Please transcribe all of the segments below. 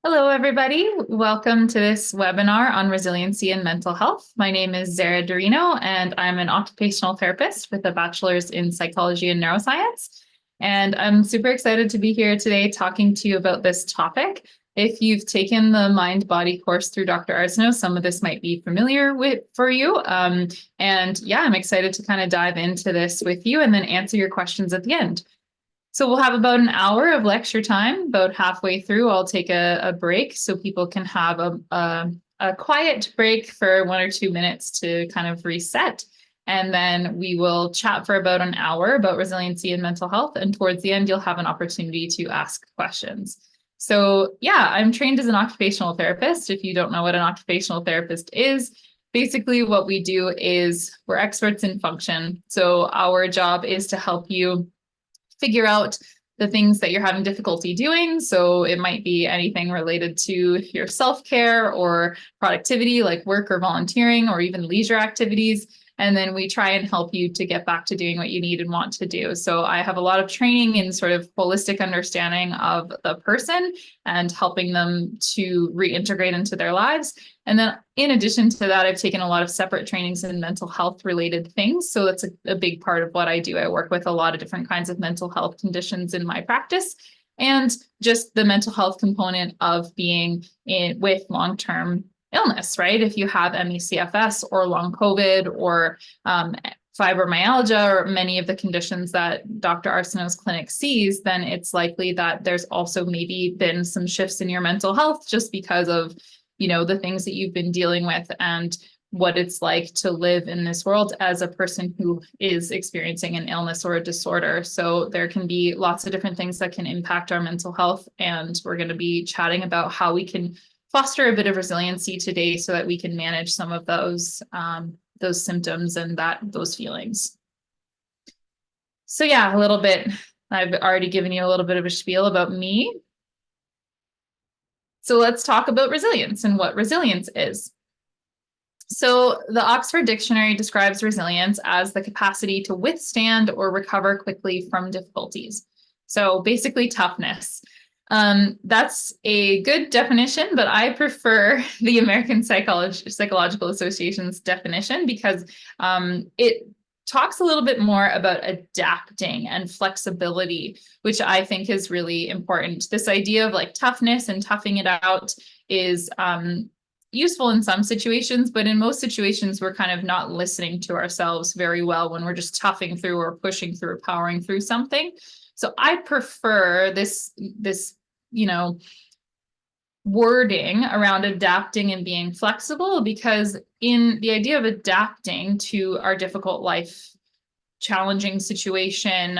Hello, everybody. Welcome to this webinar on resiliency and mental health. My name is Zara Dureno, and I'm an occupational therapist with a bachelor's in psychology and neuroscience. And I'm super excited to be here today talking to you about this topic. If you've taken the mind-body course through Dr. Arsenault, some of this might be familiar for you. And yeah, I'm excited to kind of dive into this with you and then answer your questions at the end. So we'll have about an hour of lecture time. About halfway through, I'll take a break so people can have a quiet break for 1 or 2 minutes to kind of reset. And then we will chat for about an hour about resiliency and mental health. And towards the end, you'll have an opportunity to ask questions. So yeah, I'm trained as an occupational therapist. If you don't know what an occupational therapist is, basically what we do is we're experts in function. So our job is to help you figure out the things that you're having difficulty doing. So it might be anything related to your self-care or productivity, like work or volunteering, or even leisure activities. And then we try and help you to get back to doing what you need and want to do. So I have a lot of training in sort of holistic understanding of the person and helping them to reintegrate into their lives. And then in addition to that, I've taken a lot of separate trainings in mental health related things. So that's a big part of what I do. I work with a lot of different kinds of mental health conditions in my practice, and just the mental health component of being with long-term illness, right? If you have ME/CFS or long COVID or fibromyalgia or many of the conditions that Dr. Arsenault's clinic sees, then it's likely that there's also maybe been some shifts in your mental health just because of, the things that you've been dealing with and what it's like to live in this world as a person who is experiencing an illness or a disorder. So there can be lots of different things that can impact our mental health. And we're going to be chatting about how we can foster a bit of resiliency today so that we can manage some of those symptoms and those feelings. So yeah, a little bit, I've already given you a little bit of a spiel about me. So let's talk about resilience and what resilience is. So the Oxford Dictionary describes resilience as the capacity to withstand or recover quickly from difficulties. So basically toughness. That's a good definition, but I prefer the American Psychological Association's definition because it talks a little bit more about adapting and flexibility, which I think is really important. This idea of like toughness and toughing it out is useful in some situations, but in most situations, we're kind of not listening to ourselves very well when we're just toughing through or pushing through or powering through something. So I prefer this wording around adapting and being flexible, because in the idea of adapting to our difficult life, challenging situation,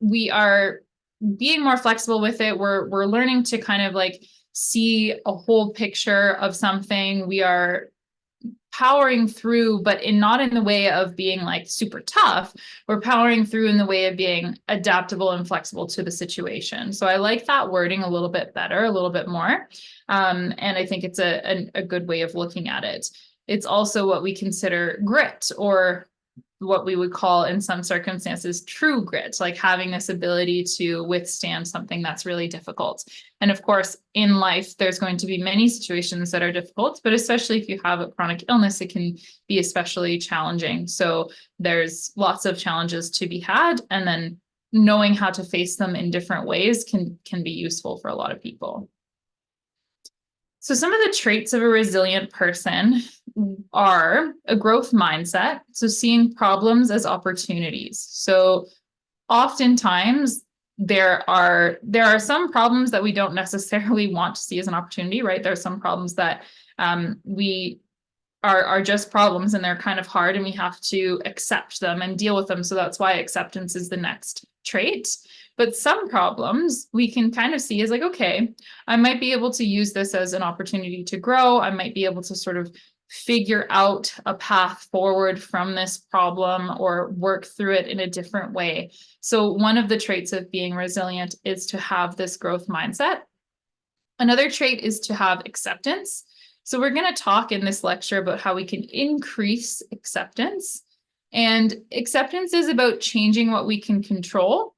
we are being more flexible with it. We're learning to kind of like see a whole picture of something. We are powering through, but not in the way of being like super tough. We're powering through in the way of being adaptable and flexible to the situation. So I like that wording a little bit better, a little bit more. And I think it's a good way of looking at it. It's also what we consider grit, or what we would call in some circumstances true grit, like having this ability to withstand something that's really difficult. And of course, in life, there's going to be many situations that are difficult, but especially if you have a chronic illness, it can be especially challenging. So there's lots of challenges to be had, and then knowing how to face them in different ways can be useful for a lot of people. So some of the traits of a resilient person are a growth mindset, so seeing problems as opportunities. So oftentimes there are some problems that we don't necessarily want to see as an opportunity, right? There are some problems that we are just problems, and they're kind of hard, and we have to accept them and deal with them. So that's why acceptance is the next trait. But some problems we can kind of see as like, okay, I might be able to use this as an opportunity to grow. I might be able to sort of figure out a path forward from this problem or work through it in a different way. So one of the traits of being resilient is to have this growth mindset. Another trait is to have acceptance. So we're going to talk in this lecture about how we can increase acceptance. And acceptance is about changing what we can control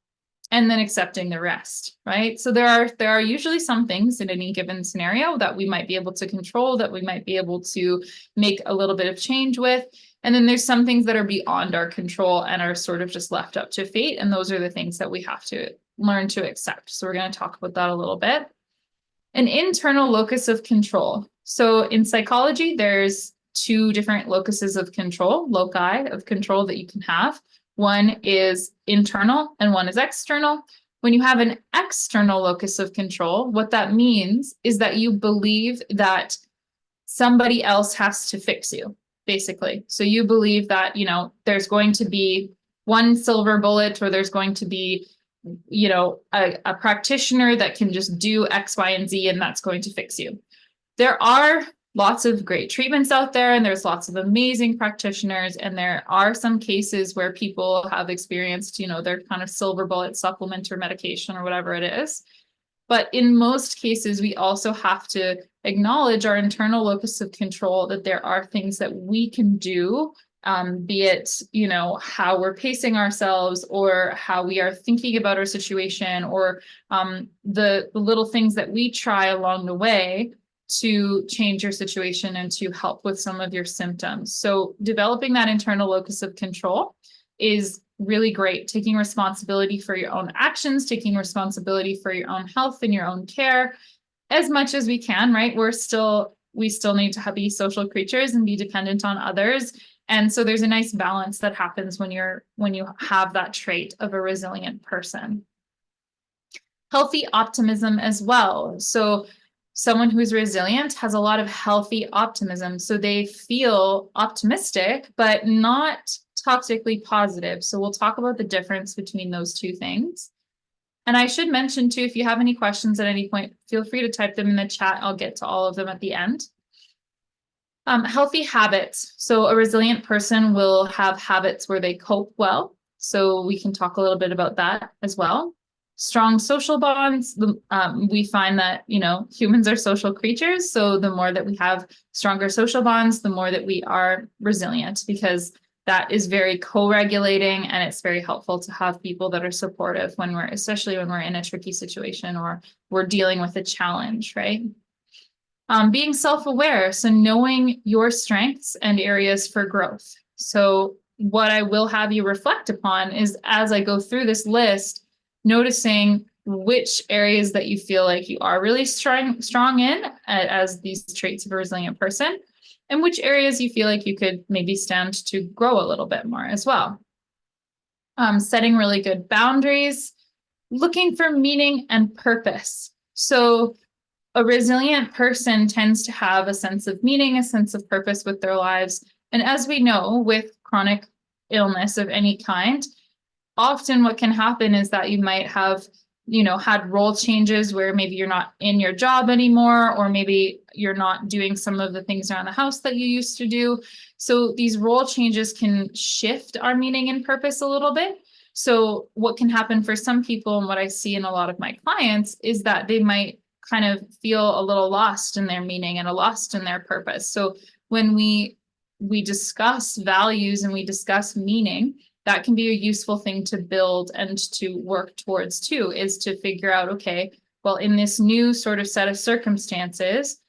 and then accepting the rest, right? So there are usually some things in any given scenario that we might be able to control, that we might be able to make a little bit of change with. And then there's some things that are beyond our control and are sort of just left up to fate. And those are the things that we have to learn to accept. So we're going to talk about that a little bit. An internal locus of control. So in psychology, there's two different locuses of control, loci of control that you can have. One is internal and one is external. When you have an external locus of control, what that means is that you believe that somebody else has to fix you, basically. So you believe that, there's going to be one silver bullet, or there's going to be, a practitioner that can just do X, Y, and Z, and that's going to fix you. There are lots of great treatments out there, and there's lots of amazing practitioners, and there are some cases where people have experienced, their kind of silver bullet supplement or medication or whatever it is. But in most cases, we also have to acknowledge our internal locus of control, that there are things that we can do, be it, how we're pacing ourselves, or how we are thinking about our situation, or the little things that we try along the way to change your situation and to help with some of your symptoms. So developing that internal locus of control is really great. Taking responsibility for your own actions, taking responsibility for your own health and your own care as much as we can, right? We still need to be social creatures and be dependent on others. And so there's a nice balance that happens when you have that trait of a resilient person. Healthy optimism as well. So someone who's resilient has a lot of healthy optimism. So they feel optimistic, but not toxically positive. So we'll talk about the difference between those two things. And I should mention too, if you have any questions at any point, feel free to type them in the chat. I'll get to all of them at the end. Healthy habits. So a resilient person will have habits where they cope well. So we can talk a little bit about that as well. Strong social bonds. We find that, humans are social creatures. So the more that we have stronger social bonds, the more that we are resilient, because that is very co-regulating, and it's very helpful to have people that are supportive especially when we're in a tricky situation or we're dealing with a challenge, right? Being self-aware, so knowing your strengths and areas for growth. So what I will have you reflect upon is, as I go through this list, noticing which areas that you feel like you are really strong in as these traits of a resilient person, and which areas you feel like you could maybe stand to grow a little bit more as well. Setting really good boundaries, looking for meaning and purpose. So a resilient person tends to have a sense of meaning, a sense of purpose with their lives. And as we know, with chronic illness of any kind, often what can happen is that you might have, had role changes where maybe you're not in your job anymore, or maybe you're not doing some of the things around the house that you used to do. So these role changes can shift our meaning and purpose a little bit. So what can happen for some people, and what I see in a lot of my clients, is that they might kind of feel a little lost in their meaning and lost in their purpose. So when we discuss values and we discuss meaning, that can be a useful thing to build and to work towards too, is to figure out, okay, well, in this new sort of set of circumstances,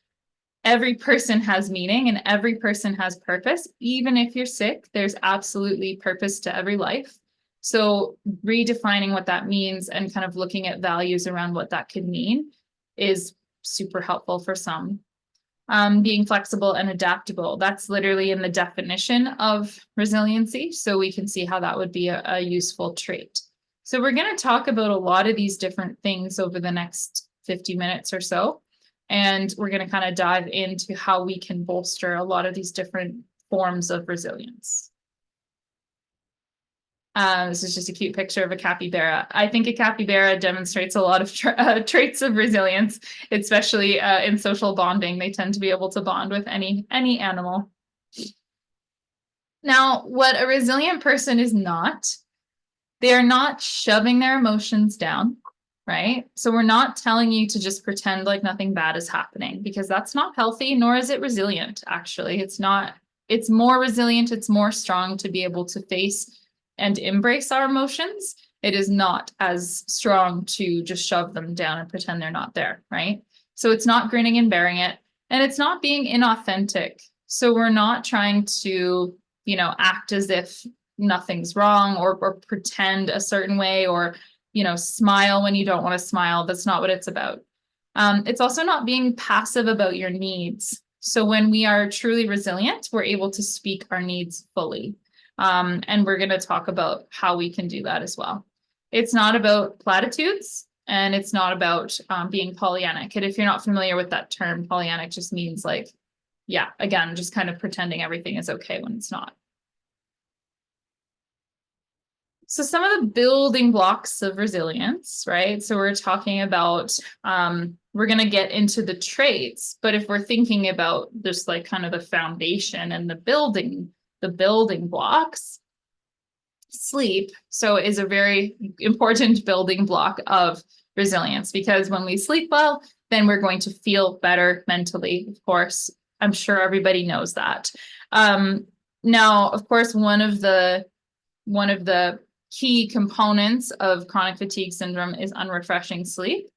every person has meaning and every person has purpose. Even if you're sick, there's absolutely purpose to every life. So redefining what that means and kind of looking at values around what that could mean is super helpful for some. Being flexible and adaptable. That's literally in the definition of resiliency. So we can see how that would be a useful trait. So we're going to talk about a lot of these different things over the next 50 minutes or so. And we're going to kind of dive into how we can bolster a lot of these different forms of resilience. This is just a cute picture of a capybara. I think a capybara demonstrates a lot of traits of resilience, especially in social bonding. They tend to be able to bond with any animal. Now, what a resilient person is not, they are not shoving their emotions down, right? So we're not telling you to just pretend like nothing bad is happening, because that's not healthy, nor is it resilient, actually. It's more resilient, it's more strong to be able to face and embrace our emotions it is not as strong to just shove them down and pretend they're not there, right? So it's not grinning and bearing it, and it's not being inauthentic. So we're not trying to, act as if nothing's wrong or pretend a certain way or, smile when you don't want to smile. That's not what it's about. It's also not being passive about your needs. So when we are truly resilient, we're able to speak our needs fully. And we're going to talk about how we can do that as well. It's not about platitudes, and it's not about being Pollyannic. And if you're not familiar with that term, Pollyannic just means again, just kind of pretending everything is okay when it's not. So some of the building blocks of resilience, right? So we're talking about, we're going to get into the traits, but if we're thinking about just like kind of the foundation and the building blocks, sleep is a very important building block of resilience, because when we sleep well, then we're going to feel better mentally. Of course, I'm sure everybody knows that. Now, of course, one of the key components of chronic fatigue syndrome is unrefreshing sleep.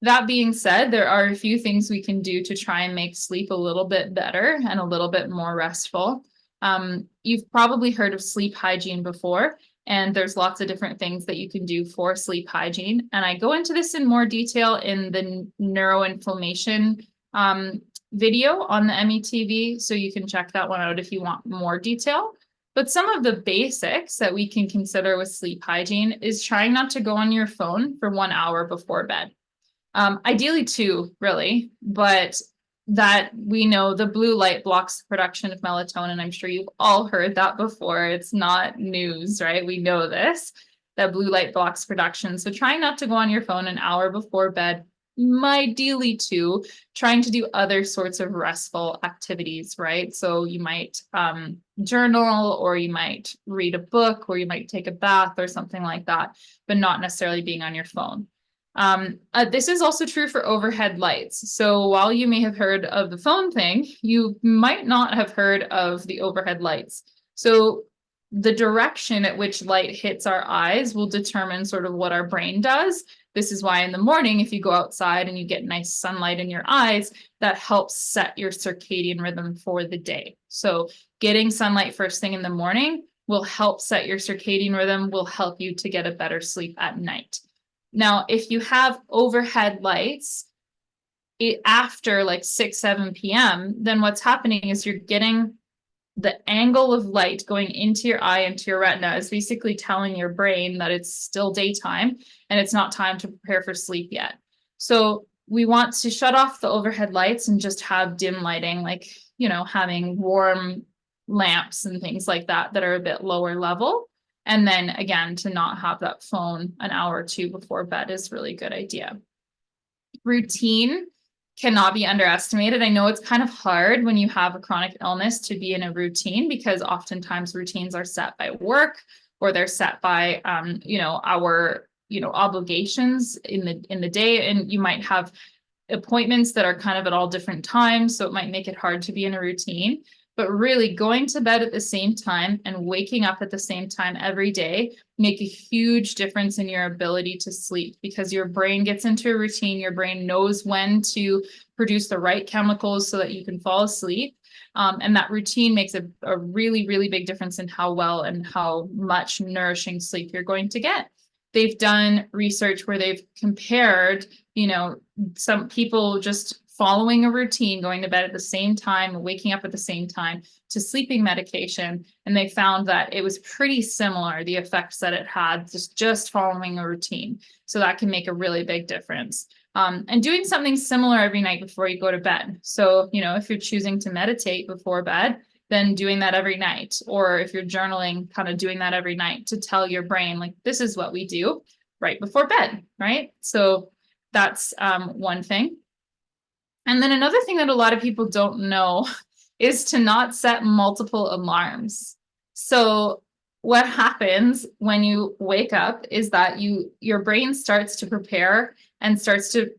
That being said, there are a few things we can do to try and make sleep a little bit better and a little bit more restful. You've probably heard of sleep hygiene before, and there's lots of different things that you can do for sleep hygiene. And I go into this in more detail in the neuroinflammation video on the METV, so you can check that one out if you want more detail. But some of the basics that we can consider with sleep hygiene is trying not to go on your phone for 1 hour before bed. Ideally 2, really, but that we know the blue light blocks the production of melatonin. I'm sure you've all heard that before. It's not news, right? We know this, that blue light blocks production. So trying not to go on your phone an hour before bed, ideally 2, trying to do other sorts of restful activities, right? So you might journal, or you might read a book, or you might take a bath or something like that, but not necessarily being on your phone. This is also true for overhead lights. So while you may have heard of the phone thing, you might not have heard of the overhead lights. So the direction at which light hits our eyes will determine sort of what our brain does. This is why in the morning, if you go outside and you get nice sunlight in your eyes, that helps set your circadian rhythm for the day. So getting sunlight first thing in the morning will help set your circadian rhythm, will help you to get a better sleep at night. Now, if you have overhead lights after like 6, 7 p.m., then what's happening is you're getting the angle of light going into your eye, into your retina, is basically telling your brain that it's still daytime and it's not time to prepare for sleep yet. So we want to shut off the overhead lights and just have dim lighting, like, having warm lamps and things like that are a bit lower level. And then again, to not have that phone an hour or 2 before bed is really good idea. Routine cannot be underestimated. I know it's kind of hard when you have a chronic illness to be in a routine, because oftentimes routines are set by work, or they're set by our obligations in the day, and you might have appointments that are kind of at all different times, so it might make it hard to be in a routine. But really, going to bed at the same time and waking up at the same time every day make a huge difference in your ability to sleep, because your brain gets into a routine. Your brain knows when to produce the right chemicals so that you can fall asleep. And that routine makes a really, really big difference in how well and how much nourishing sleep you're going to get. They've done research where they've compared, some people just following a routine, going to bed at the same time, waking up at the same time, to sleeping medication. And they found that it was pretty similar, the effects that it had just following a routine. So that can make a really big difference. And doing something similar every night before you go to bed. So, if you're choosing to meditate before bed, then doing that every night. Or if you're journaling, kind of doing that every night to tell your brain, like, this is what we do right before bed, right? So that's one thing. And then another thing that a lot of people don't know is to not set multiple alarms. So what happens when you wake up is that your brain starts to prepare and starts to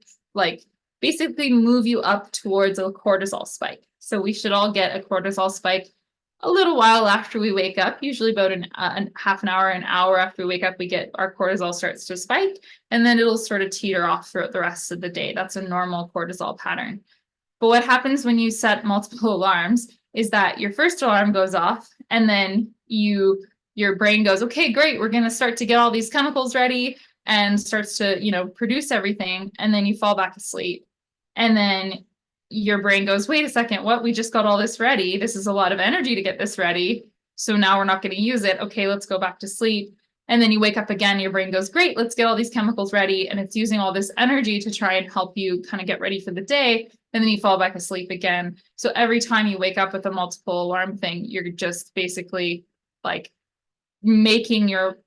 basically move you up towards a cortisol spike. So we should all get a cortisol spike a little while after we wake up, usually about half an hour after we wake up, our cortisol starts to spike, and then it'll sort of teeter off throughout the rest of the day. That's a normal cortisol pattern. But what happens when you set multiple alarms is that your first alarm goes off, and then your brain goes, okay, great, we're going to start to get all these chemicals ready, and starts to, produce everything. And then you fall back asleep. And then your brain goes, wait a second, what? We just got all this ready. This is a lot of energy to get this ready. So now we're not going to use it. Okay, let's go back to sleep. And then you wake up again, your brain goes, great, let's get all these chemicals ready. And it's using all this energy to try and help you kind of get ready for the day. And then you fall back asleep again. So every time you wake up with a multiple alarm thing, you're just basically like making your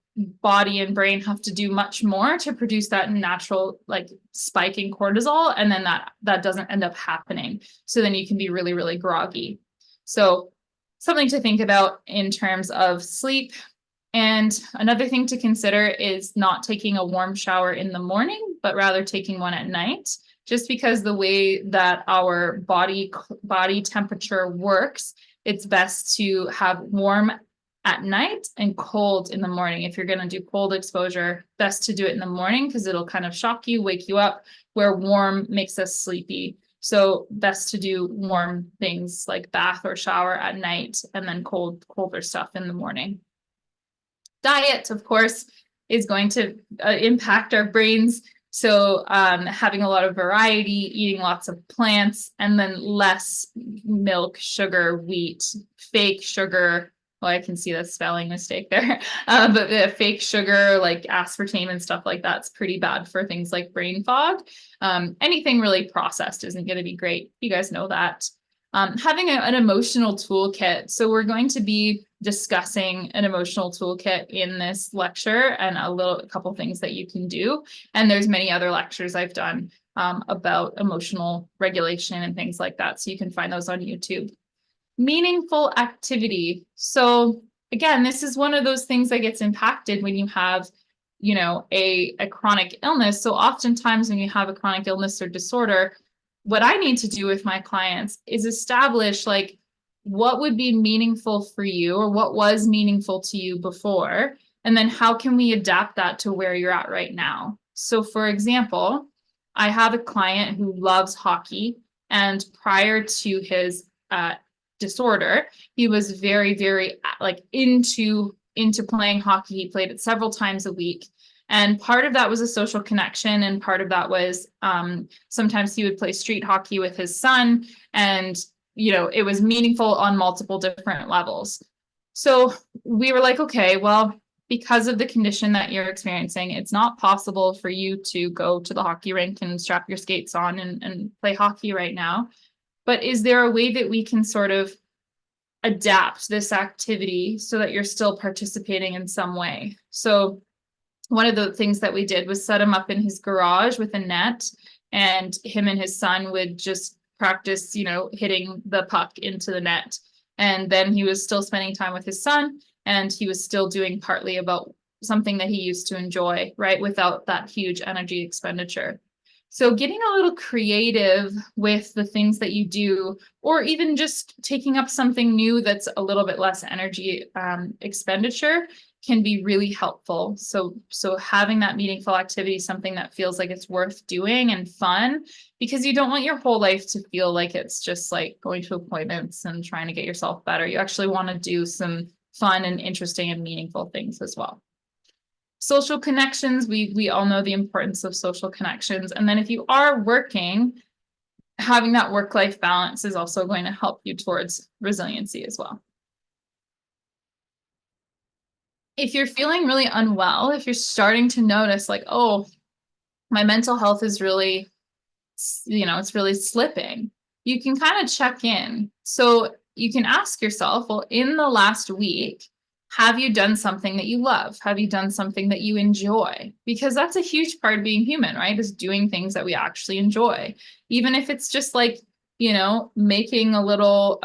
body and brain have to do much more to produce that natural like spike in cortisol, and then that doesn't end up happening. So then you can be really, really groggy. So something to think about in terms of sleep. And another thing to consider is not taking a warm shower in the morning, but rather taking one at night, just because the way that our body temperature works, it's best to have warm at night and cold in the morning. If you're going to do cold exposure, best to do it in the morning because it'll kind of shock you, wake you up, where warm makes us sleepy. So best to do warm things like bath or shower at night, and then colder stuff in the morning. Diet, of course, is going to impact our brains. So having a lot of variety, eating lots of plants, and then less milk, sugar, wheat, fake sugar. Well, I can see the spelling mistake there. But the fake sugar, like aspartame and stuff like that's pretty bad for things like brain fog. Anything really processed isn't going to be great. You guys know that. Having an emotional toolkit. So we're going to be discussing an emotional toolkit in this lecture, and a couple things that you can do. And there's many other lectures I've done about emotional regulation and things like that. So you can find those on YouTube. Meaningful activity. So again, this is one of those things that gets impacted when you have, a chronic illness. So oftentimes when you have a chronic illness or disorder, what I need to do with my clients is establish like what would be meaningful for you, or what was meaningful to you before, and then how can we adapt that to where you're at right now. So for example, I have a client who loves hockey, and prior to his disorder, he was very, very like into playing hockey. He played it several times a week. And part of that was a social connection. And part of that was sometimes he would play street hockey with his son. And, it was meaningful on multiple different levels. So we were like, okay, well, because of the condition that you're experiencing, it's not possible for you to go to the hockey rink and strap your skates on and play hockey right now. But is there a way that we can sort of adapt this activity so that you're still participating in some way? So one of the things that we did was set him up in his garage with a net, and him and his son would just practice, hitting the puck into the net. And then he was still spending time with his son, and he was still doing partly about something that he used to enjoy, right? Without that huge energy expenditure. So getting a little creative with the things that you do, or even just taking up something new that's a little bit less energy expenditure, can be really helpful. So having that meaningful activity, something that feels like it's worth doing and fun, because you don't want your whole life to feel like it's just like going to appointments and trying to get yourself better. You actually want to do some fun and interesting and meaningful things as well. Social connections, we all know the importance of social connections. And then if you are working, having that work-life balance is also going to help you towards resiliency as well. If you're feeling really unwell, if you're starting to notice like, oh, my mental health is really, it's really slipping, you can kind of check in. So you can ask yourself, well, in the last week, have you done something that you love? Have you done something that you enjoy? Because that's a huge part of being human, right? Is doing things that we actually enjoy. Even if it's just like, making a little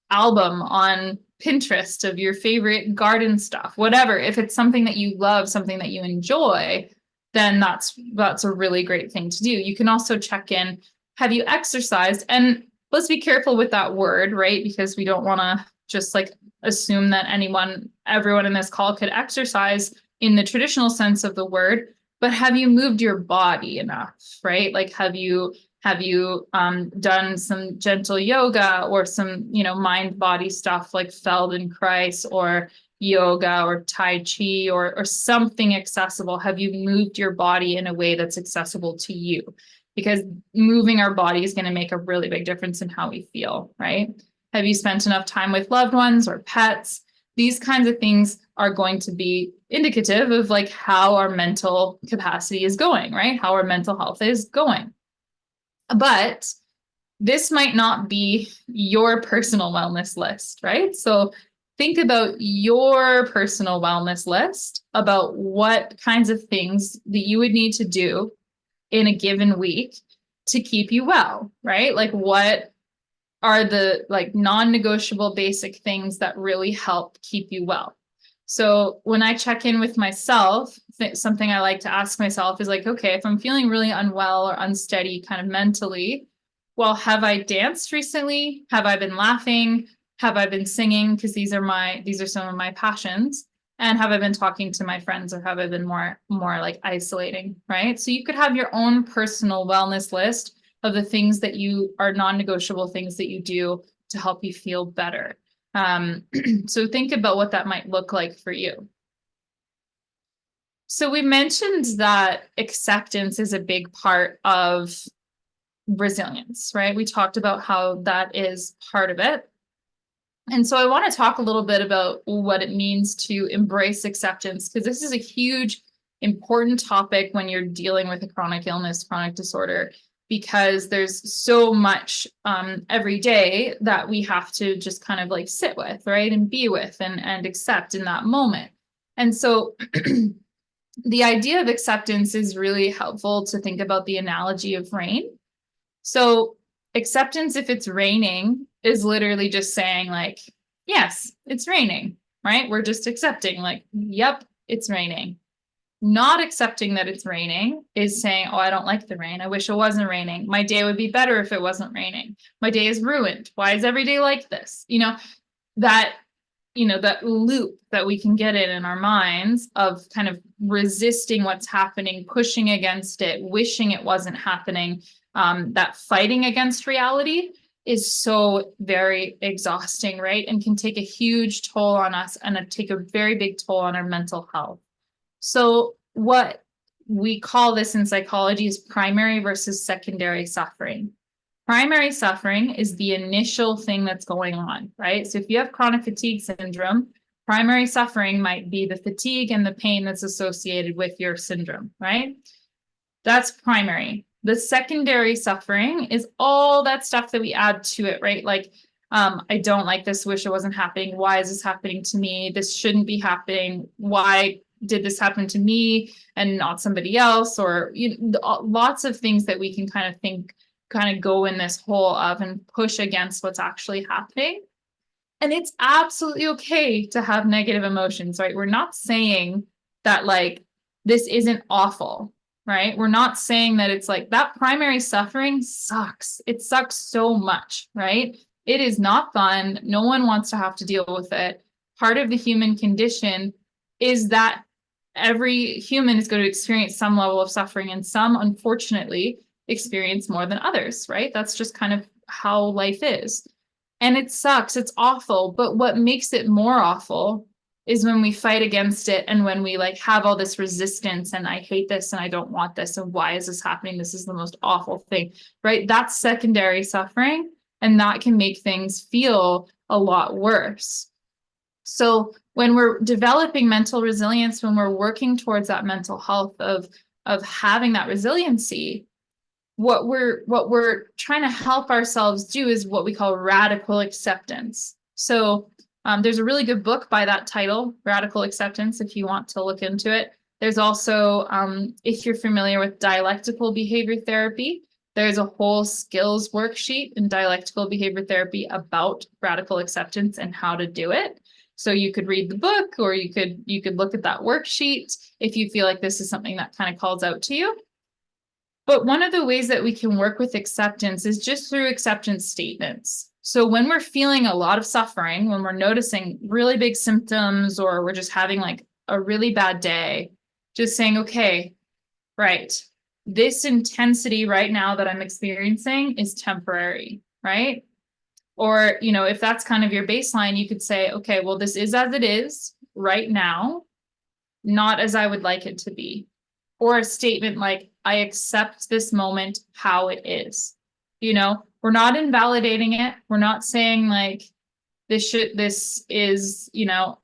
album on Pinterest of your favorite garden stuff, whatever. If it's something that you love, something that you enjoy, then that's a really great thing to do. You can also check in, have you exercised? And let's be careful with that word, right? Because we don't want to just like assume that everyone in this call could exercise in the traditional sense of the word, but have you moved your body enough, right? Like, have you done some gentle yoga or some, mind body stuff like Feldenkrais or yoga or Tai Chi or something accessible? Have you moved your body in a way that's accessible to you? Because moving our body is going to make a really big difference in how we feel, right? Have you spent enough time with loved ones or pets? These kinds of things are going to be indicative of like how our mental capacity is going, right? How our mental health is going. But this might not be your personal wellness list, right? So think about your personal wellness list, about what kinds of things that you would need to do in a given week to keep you well, right? Like, what are the like non-negotiable basic things that really help keep you well? So when I check in with myself, something I like to ask myself is like, okay, if I'm feeling really unwell or unsteady kind of mentally, well, have I danced recently? Have I been laughing? Have I been singing? Because these are some of my passions. And have I been talking to my friends, or have I been more like isolating, right? So you could have your own personal wellness list of the things that you are non-negotiable things that you do to help you feel better. So think about what that might look like for you. So we mentioned that acceptance is a big part of resilience, right? We talked about how that is part of it. And so I want to talk a little bit about what it means to embrace acceptance, because this is a huge, important topic when you're dealing with a chronic illness, chronic disorder, because there's so much every day that we have to just kind of like sit with, right? And be with and accept in that moment. And so the idea of acceptance is really helpful to think about the analogy of rain. So acceptance, if it's raining, is literally just saying like, yes, it's raining, right? We're just accepting like, yep, it's raining. Not accepting that it's raining is saying, oh, I don't like the rain. I wish it wasn't raining. My day would be better if it wasn't raining. My day is ruined. Why is every day like this? That that loop that we can get in our minds of kind of resisting what's happening, pushing against it, wishing it wasn't happening, that fighting against reality is so very exhausting, right? And can take a huge toll on us and take a very big toll on our mental health. So what we call this in psychology is primary versus secondary suffering. Primary suffering is the initial thing that's going on, right? So if you have chronic fatigue syndrome, primary suffering might be the fatigue and the pain that's associated with your syndrome, right? That's primary. The secondary suffering is all that stuff that we add to it, right? Like, I don't like this, wish it wasn't happening. Why is this happening to me? This shouldn't be happening. Why did this happen to me and not somebody else? Or lots of things that we can kind of go in this hole of and push against what's actually happening. And it's absolutely okay to have negative emotions, right? We're not saying that like this isn't awful, right? We're not saying that it's like that primary suffering sucks. It sucks so much, right? It is not fun. No one wants to have to deal with it. Part of the human condition is that every human is going to experience some level of suffering, and some, unfortunately, experience more than others, right? That's just kind of how life is. And it sucks. It's awful. But what makes it more awful is when we fight against it and when we like have all this resistance and I hate this and I don't want this and why is this happening? This is the most awful thing, right? That's secondary suffering, and that can make things feel a lot worse. So when we're developing mental resilience, when we're working towards that mental health of having that resiliency, what we're trying to help ourselves do is what we call radical acceptance. So there's a really good book by that title, Radical Acceptance, if you want to look into it. There's also, if you're familiar with dialectical behavior therapy, there's a whole skills worksheet in dialectical behavior therapy about radical acceptance and how to do it. So you could read the book, or you could look at that worksheet if you feel like this is something that kind of calls out to you. But one of the ways that we can work with acceptance is just through acceptance statements. So when we're feeling a lot of suffering, when we're noticing really big symptoms, or we're just having like a really bad day, just saying, okay, right, this intensity right now that I'm experiencing is temporary, right? Or, if that's kind of your baseline, you could say, okay, well, this is as it is right now, not as I would like it to be. Or a statement like, I accept this moment how it is. We're not invalidating it. We're not saying like this is,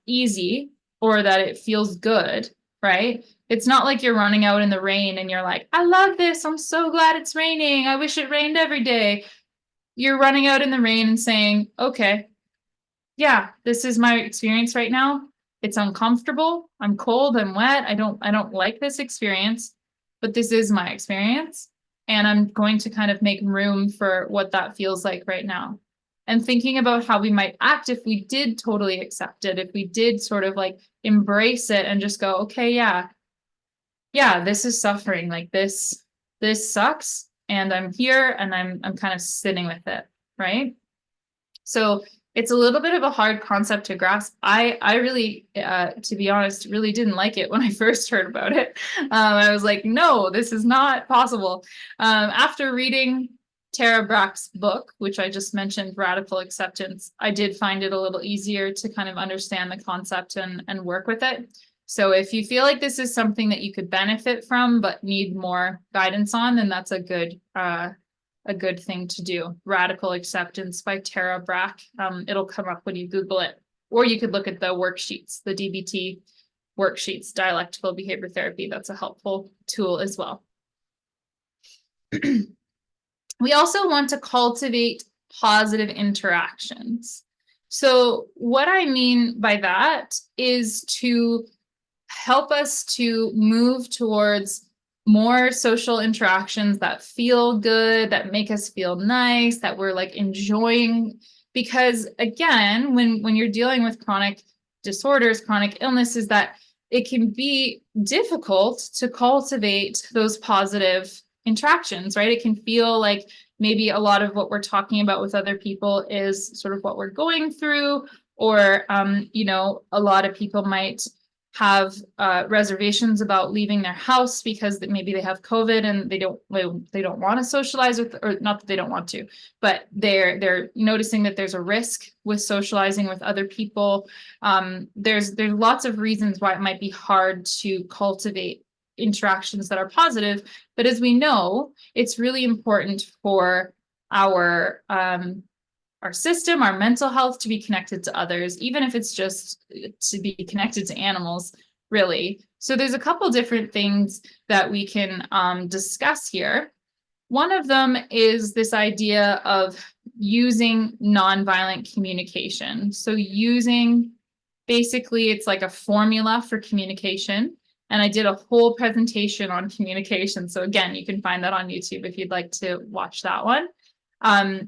easy, or that it feels good, right? It's not like you're running out in the rain and you're like, I love this. I'm so glad it's raining. I wish it rained every day. You're running out in the rain and saying, okay, yeah, this is my experience right now. It's uncomfortable. I'm cold. I'm wet. I don't like this experience, but this is my experience. And I'm going to kind of make room for what that feels like right now. And thinking about how we might act if we did totally accept it, if we did sort of like embrace it and just go, okay, yeah, this is suffering. Like this sucks. And I'm here and I'm kind of sitting with it, right? So it's a little bit of a hard concept to grasp. I really, to be honest, really didn't like it when I first heard about it. I was like, no, this is not possible. After reading Tara Brach's book, which I just mentioned, Radical Acceptance, I did find it a little easier to kind of understand the concept and work with it. So if you feel like this is something that you could benefit from but need more guidance on, then that's a good thing to do. Radical Acceptance by Tara Brach. It'll come up when you Google it. Or you could look at the worksheets, the DBT worksheets, dialectical behavior therapy. That's a helpful tool as well. We also want to cultivate positive interactions. So what I mean by that is to help us to move towards more social interactions that feel good, that make us feel nice, that we're like enjoying. Because again, when you're dealing with chronic disorders, chronic illnesses, that it can be difficult to cultivate those positive interactions, right? It can feel like maybe a lot of what we're talking about with other people is sort of what we're going through, or a lot of people might have reservations about leaving their house because maybe they have COVID and they don't want to socialize with, or not that they don't want to, but they're noticing that there's a risk with socializing with other people. There's lots of reasons why it might be hard to cultivate interactions that are positive, but as we know, it's really important for our system, our mental health, to be connected to others, even if it's just to be connected to animals, really. So there's a couple different things that we can discuss here. One of them is this idea of using nonviolent communication. So basically, it's like a formula for communication. And I did a whole presentation on communication. So again, you can find that on YouTube if you'd like to watch that one.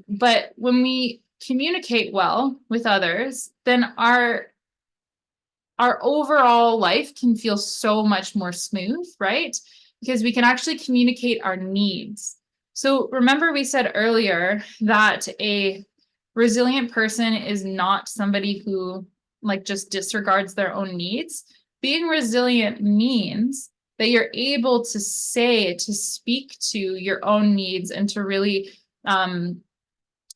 But when we communicate well with others, then our overall life can feel so much more smooth, right? Because we can actually communicate our needs. So remember, we said earlier that a resilient person is not somebody who like just disregards their own needs. Being resilient means that you're able to speak to your own needs and to really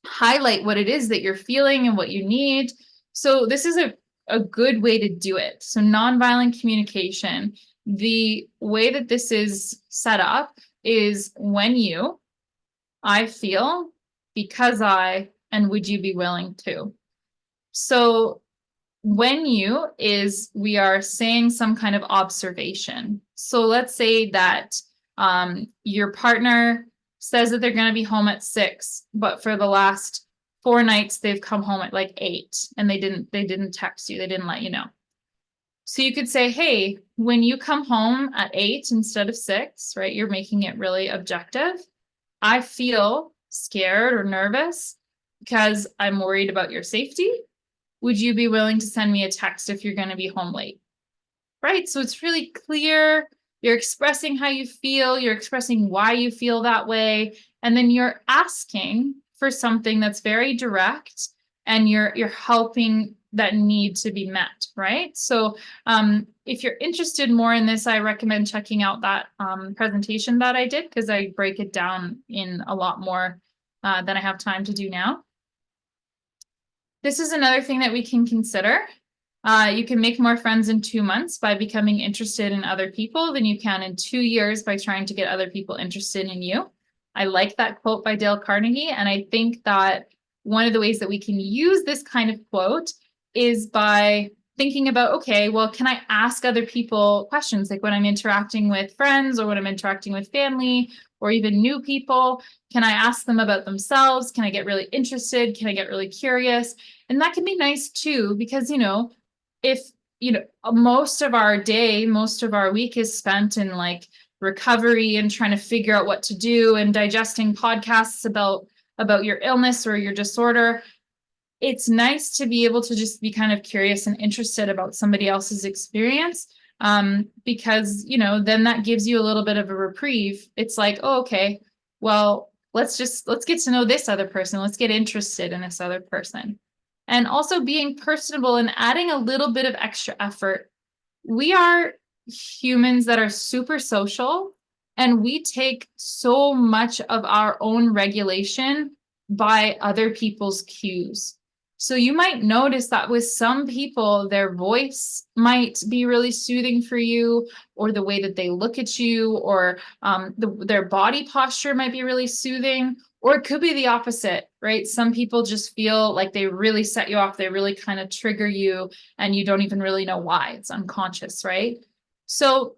highlight what it is that you're feeling and what you need. So this is a good way to do it. So nonviolent communication, the way that this is set up is I feel, because and would you be willing to? So when we are saying some kind of observation. So let's say that your partner says that they're going to be home at 6, but for the last 4 nights they've come home at like 8, and they didn't text you, they didn't let you know. So you could say, hey, when you come home at 8 instead of 6, right, you're making it really objective. I feel scared or nervous because I'm worried about your safety. Would you be willing to send me a text if you're going to be home late? Right? So it's really clear. You're expressing how you feel. You're expressing why you feel that way. And then you're asking for something that's very direct and you're helping that need to be met, right? So if you're interested more in this, I recommend checking out that presentation that I did, because I break it down in a lot more than I have time to do now. This is another thing that we can consider. You can make more friends in 2 months by becoming interested in other people than you can in 2 years by trying to get other people interested in you. I like that quote by Dale Carnegie, and I think that one of the ways that we can use this kind of quote is by thinking about, okay, well, can I ask other people questions? Like when I'm interacting with friends or when I'm interacting with family or even new people, can I ask them about themselves? Can I get really interested? Can I get really curious? And that can be nice too, because, if, most of our day, most of our week is spent in like recovery and trying to figure out what to do and digesting podcasts about your illness or your disorder, it's nice to be able to just be kind of curious and interested about somebody else's experience, because, then that gives you a little bit of a reprieve. It's like, oh, okay, well, let's get to know this other person. Let's get interested in this other person. And also being personable and adding a little bit of extra effort. We are humans that are super social, and we take so much of our own regulation by other people's cues. So you might notice that with some people, their voice might be really soothing for you, or the way that they look at you, or their body posture might be really soothing, or it could be the opposite, right? Some people just feel like they really set you off. They really kind of trigger you, and you don't even really know why. It's unconscious, right? So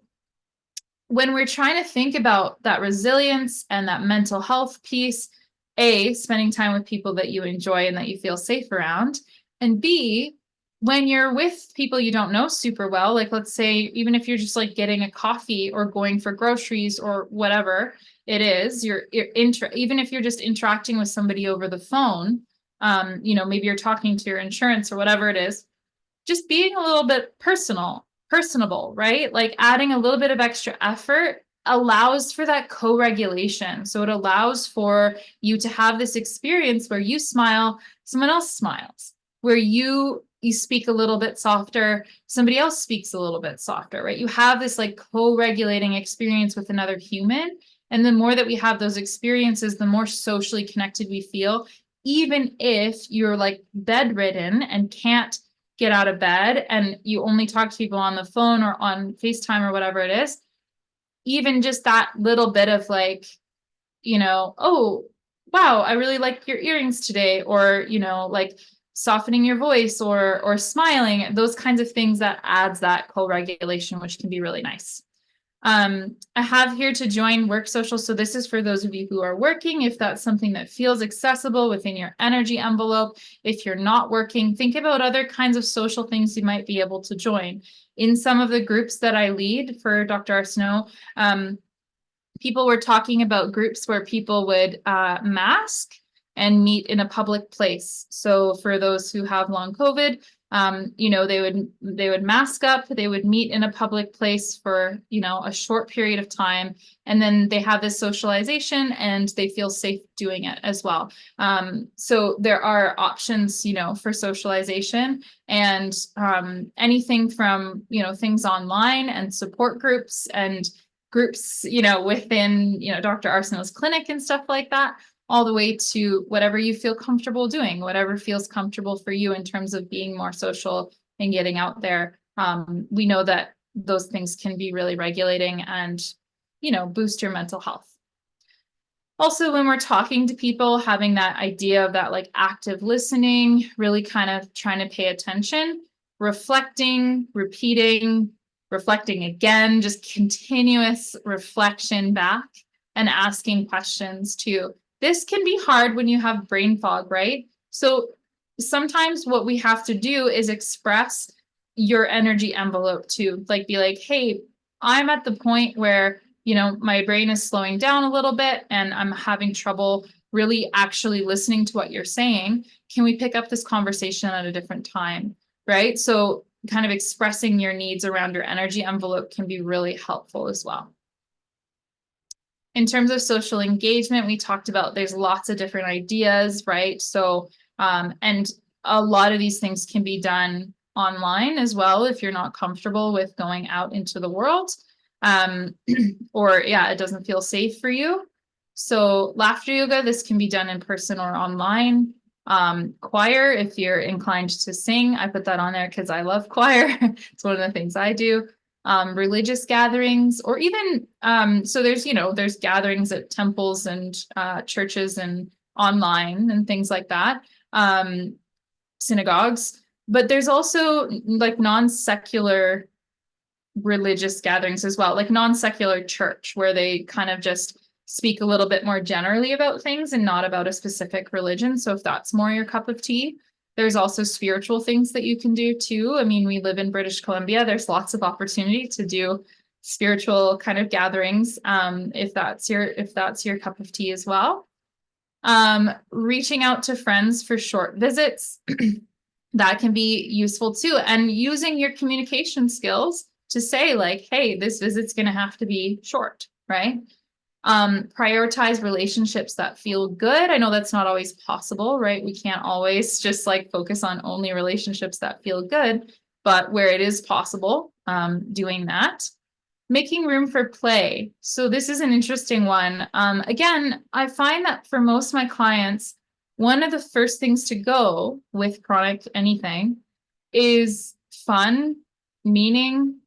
when we're trying to think about that resilience and that mental health piece, A, spending time with people that you enjoy and that you feel safe around, and B, when you're with people you don't know super well, like let's say, even if you're just like getting a coffee or going for groceries or whatever it is, even if you're just interacting with somebody over the phone, maybe you're talking to your insurance or whatever it is, just being a little bit personable, right? Like adding a little bit of extra effort allows for that co-regulation. So it allows for you to have this experience where you smile, someone else smiles, where you speak a little bit softer, somebody else speaks a little bit softer, right? You have this like co-regulating experience with another human. And the more that we have those experiences, the more socially connected we feel, even if you're like bedridden and can't get out of bed and you only talk to people on the phone or on FaceTime or whatever it is. Even just that little bit of like, oh, wow, I really like your earrings today, or, like softening your voice or smiling, those kinds of things, that adds that co-regulation, which can be really nice. I have here to join work social. So this is for those of you who are working, if that's something that feels accessible within your energy envelope. If you're not working, think about other kinds of social things you might be able to join. In some of the groups that I lead for Dr. Arsenault, people were talking about groups where people would mask and meet in a public place. So for those who have long COVID, they would mask up, they would meet in a public place for, a short period of time. And then they have this socialization and they feel safe doing it as well. So there are options, for socialization, and anything from, things online and support groups and groups, within, Dr. Arsenault's clinic and stuff like that, all the way to whatever you feel comfortable doing, whatever feels comfortable for you in terms of being more social and getting out there. We know that those things can be really regulating and, boost your mental health. Also, when we're talking to people, having that idea of that like active listening, really kind of trying to pay attention, reflecting, repeating, reflecting again, just continuous reflection back, and asking questions too. This can be hard when you have brain fog, right? So sometimes what we have to do is express your energy envelope too, like be like, hey, I'm at the point where, my brain is slowing down a little bit and I'm having trouble really actually listening to what you're saying. Can we pick up this conversation at a different time, right? So kind of expressing your needs around your energy envelope can be really helpful as well. In terms of social engagement, we talked about there's lots of different ideas, right? So, and a lot of these things can be done online as well if you're not comfortable with going out into the world, or it doesn't feel safe for you. So laughter yoga, this can be done in person or online. Choir, if you're inclined to sing, I put that on there because I love choir. It's one of the things I do. Religious gatherings, or even so there's gatherings at temples and churches and online and things like that, synagogues, but there's also like non-secular religious gatherings as well, like non-secular church, where they kind of just speak a little bit more generally about things and not about a specific religion. So if that's more your cup of tea. There's also spiritual things that you can do too. I mean, we live in British Columbia. There's lots of opportunity to do spiritual kind of gatherings, if that's your cup of tea as well. Reaching out to friends for short visits, that can be useful too. And using your communication skills to say like, hey, this visit's going to have to be short, right? Prioritize relationships that feel good. I know that's not always possible, right? We can't always just like focus on only relationships that feel good, but where it is possible, doing that. Making room for play. So this is an interesting one. Again, I find that for most of my clients, one of the first things to go with chronic anything is fun, meaning,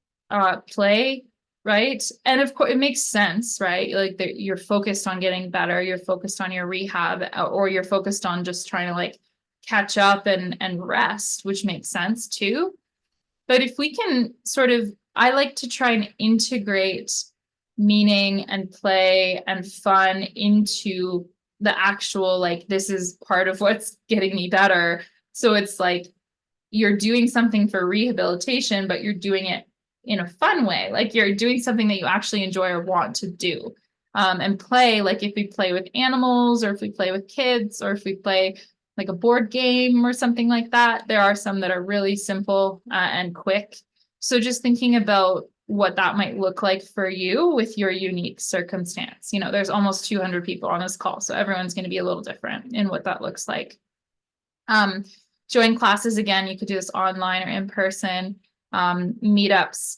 play, right? And of course, it makes sense, right? Like you're focused on getting better, you're focused on your rehab, or you're focused on just trying to like catch up and rest, which makes sense too. But if we can sort of, I like to try and integrate meaning and play and fun into the actual, like, this is part of what's getting me better. So it's like you're doing something for rehabilitation, but you're doing it in a fun way. Like you're doing something that you actually enjoy or want to do. And play, like if we play with animals, or if we play with kids, or if we play like a board game or something like that. There are some that are really simple and quick. So just thinking about what that might look like for you with your unique circumstance. There's almost 200 people on this call, so everyone's going to be a little different in what that looks like. Join classes again. You could do this online or in person. Meetups.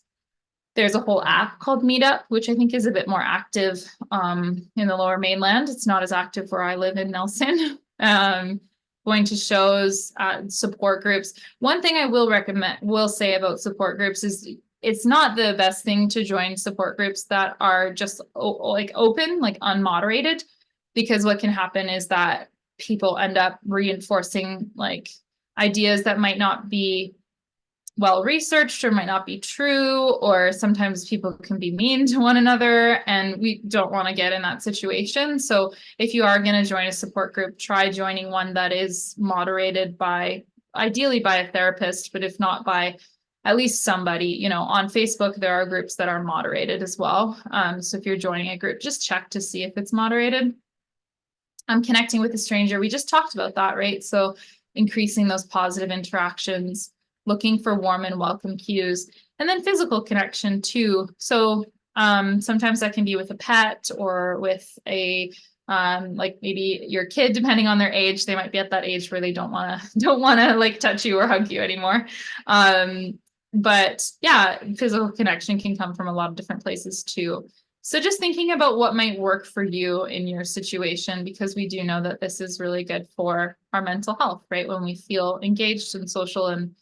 There's a whole app called Meetup, which I think is a bit more active in the Lower Mainland. It's not as active where I live in Nelson. Going to shows, support groups. One thing I will say about support groups is it's not the best thing to join support groups that are just like open, like unmoderated, because what can happen is that people end up reinforcing like ideas that might not be well researched or might not be true, or sometimes people can be mean to one another, and we don't want to get in that situation. So if you are going to join a support group, try joining one that is moderated ideally by a therapist, but if not, by at least somebody. On Facebook there are groups that are moderated as well. So if you're joining a group, just check to see if it's moderated. Connecting with a stranger, we just talked about that, right? So increasing those positive interactions, looking for warm and welcome cues, and then physical connection too. So sometimes that can be with a pet, or with a like maybe your kid, depending on their age. They might be at that age where they don't want to like touch you or hug you anymore. But yeah, physical connection can come from a lot of different places too. So just thinking about what might work for you in your situation, because we do know that this is really good for our mental health, right? When we feel engaged and social, and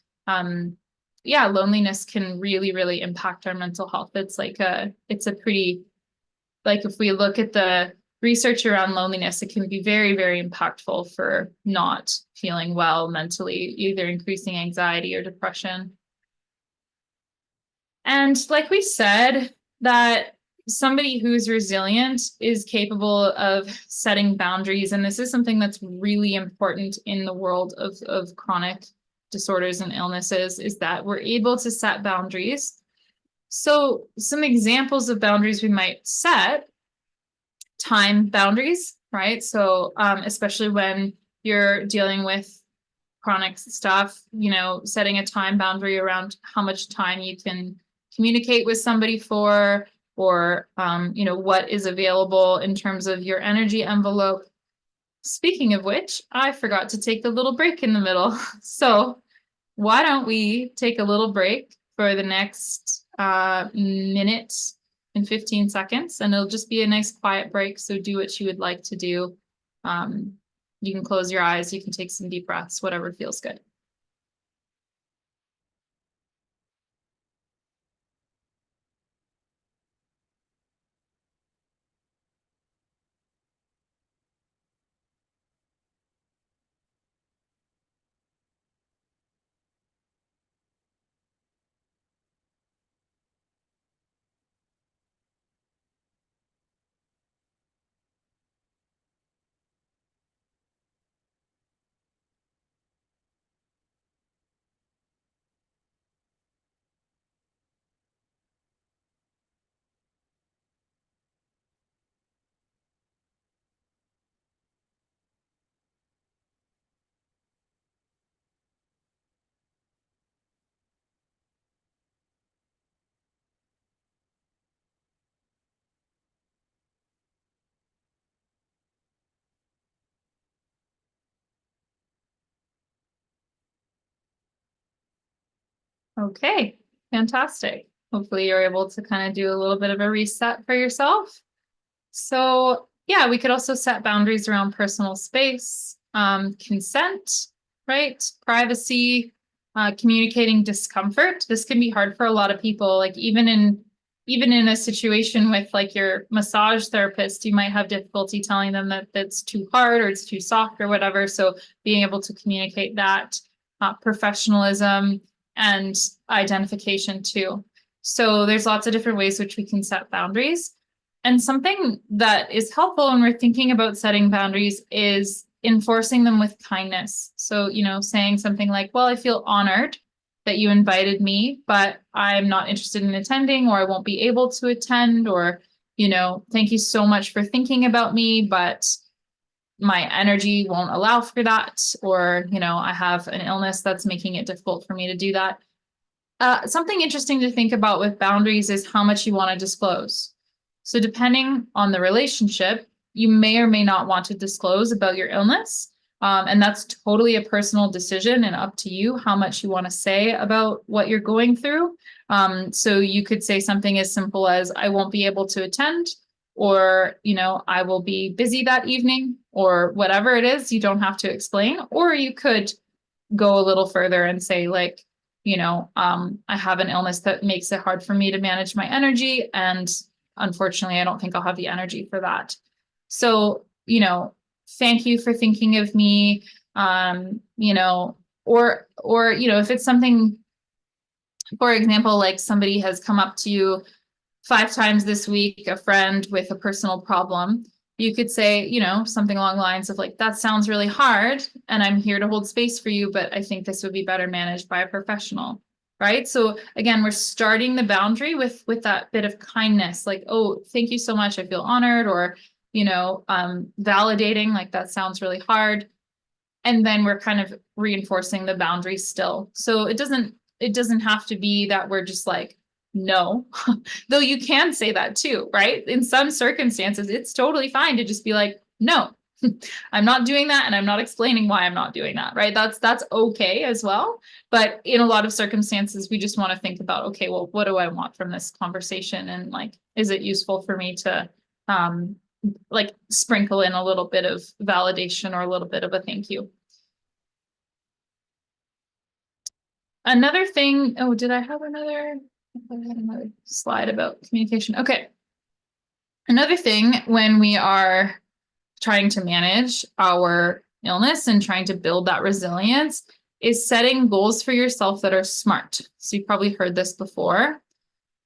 loneliness can really, really impact our mental health. It's a pretty, like if we look at the research around loneliness, it can be very, very impactful for not feeling well mentally, either increasing anxiety or depression. And like we said, that somebody who's resilient is capable of setting boundaries. And this is something that's really important in the world of chronic disorders and illnesses, is that we're able to set boundaries. So some examples of boundaries we might set: time boundaries, right? So especially when you're dealing with chronic stuff, setting a time boundary around how much time you can communicate with somebody for, or, what is available in terms of your energy envelope. Speaking of which, I forgot to take the little break in the middle. So why don't we take a little break for the next minute and 15 seconds, and it'll just be a nice quiet break. So do what you would like to do. You can close your eyes, you can take some deep breaths, whatever feels good. Okay, fantastic. Hopefully you're able to kind of do a little bit of a reset for yourself. So yeah, we could also set boundaries around personal space, consent, right? Privacy, communicating discomfort. This can be hard for a lot of people. Like even in a situation with like your massage therapist, you might have difficulty telling them that that's too hard or it's too soft or whatever. So being able to communicate that, professionalism and identification too. So there's lots of different ways which we can set boundaries. And something that is helpful when we're thinking about setting boundaries is enforcing them with kindness. So, saying something like, well, I feel honored that you invited me, but I'm not interested in attending, or I won't be able to attend, or, thank you so much for thinking about me, but my energy won't allow for that. Or, I have an illness that's making it difficult for me to do that. Something interesting to think about with boundaries is how much you want to disclose. So depending on the relationship, you may or may not want to disclose about your illness. And that's totally a personal decision and up to you how much you want to say about what you're going through. So you could say something as simple as, I won't be able to attend, or, I will be busy that evening, or whatever it is. You don't have to explain. Or you could go a little further and say, like, I have an illness that makes it hard for me to manage my energy, and unfortunately, I don't think I'll have the energy for that. So, thank you for thinking of me. Or, if it's something, for example, like somebody has come up to you 5 times this week, a friend with a personal problem, you could say, something along the lines of like, that sounds really hard and I'm here to hold space for you, but I think this would be better managed by a professional. Right. So again, we're starting the boundary with that bit of kindness, like, oh, thank you so much. I feel honored, or, validating, like, that sounds really hard. And then we're kind of reinforcing the boundary still. So it doesn't have to be that we're just like, no, though you can say that too, right? In some circumstances, it's totally fine to just be like, no, I'm not doing that, and I'm not explaining why I'm not doing that, right? That's okay as well. But in a lot of circumstances, we just want to think about, okay, well, what do I want from this conversation? And like, is it useful for me to like sprinkle in a little bit of validation or a little bit of a thank you? Another thing, oh, did I have another? I had another slide about communication. Okay. Another thing when we are trying to manage our illness and trying to build that resilience is setting goals for yourself that are smart. So you've probably heard this before.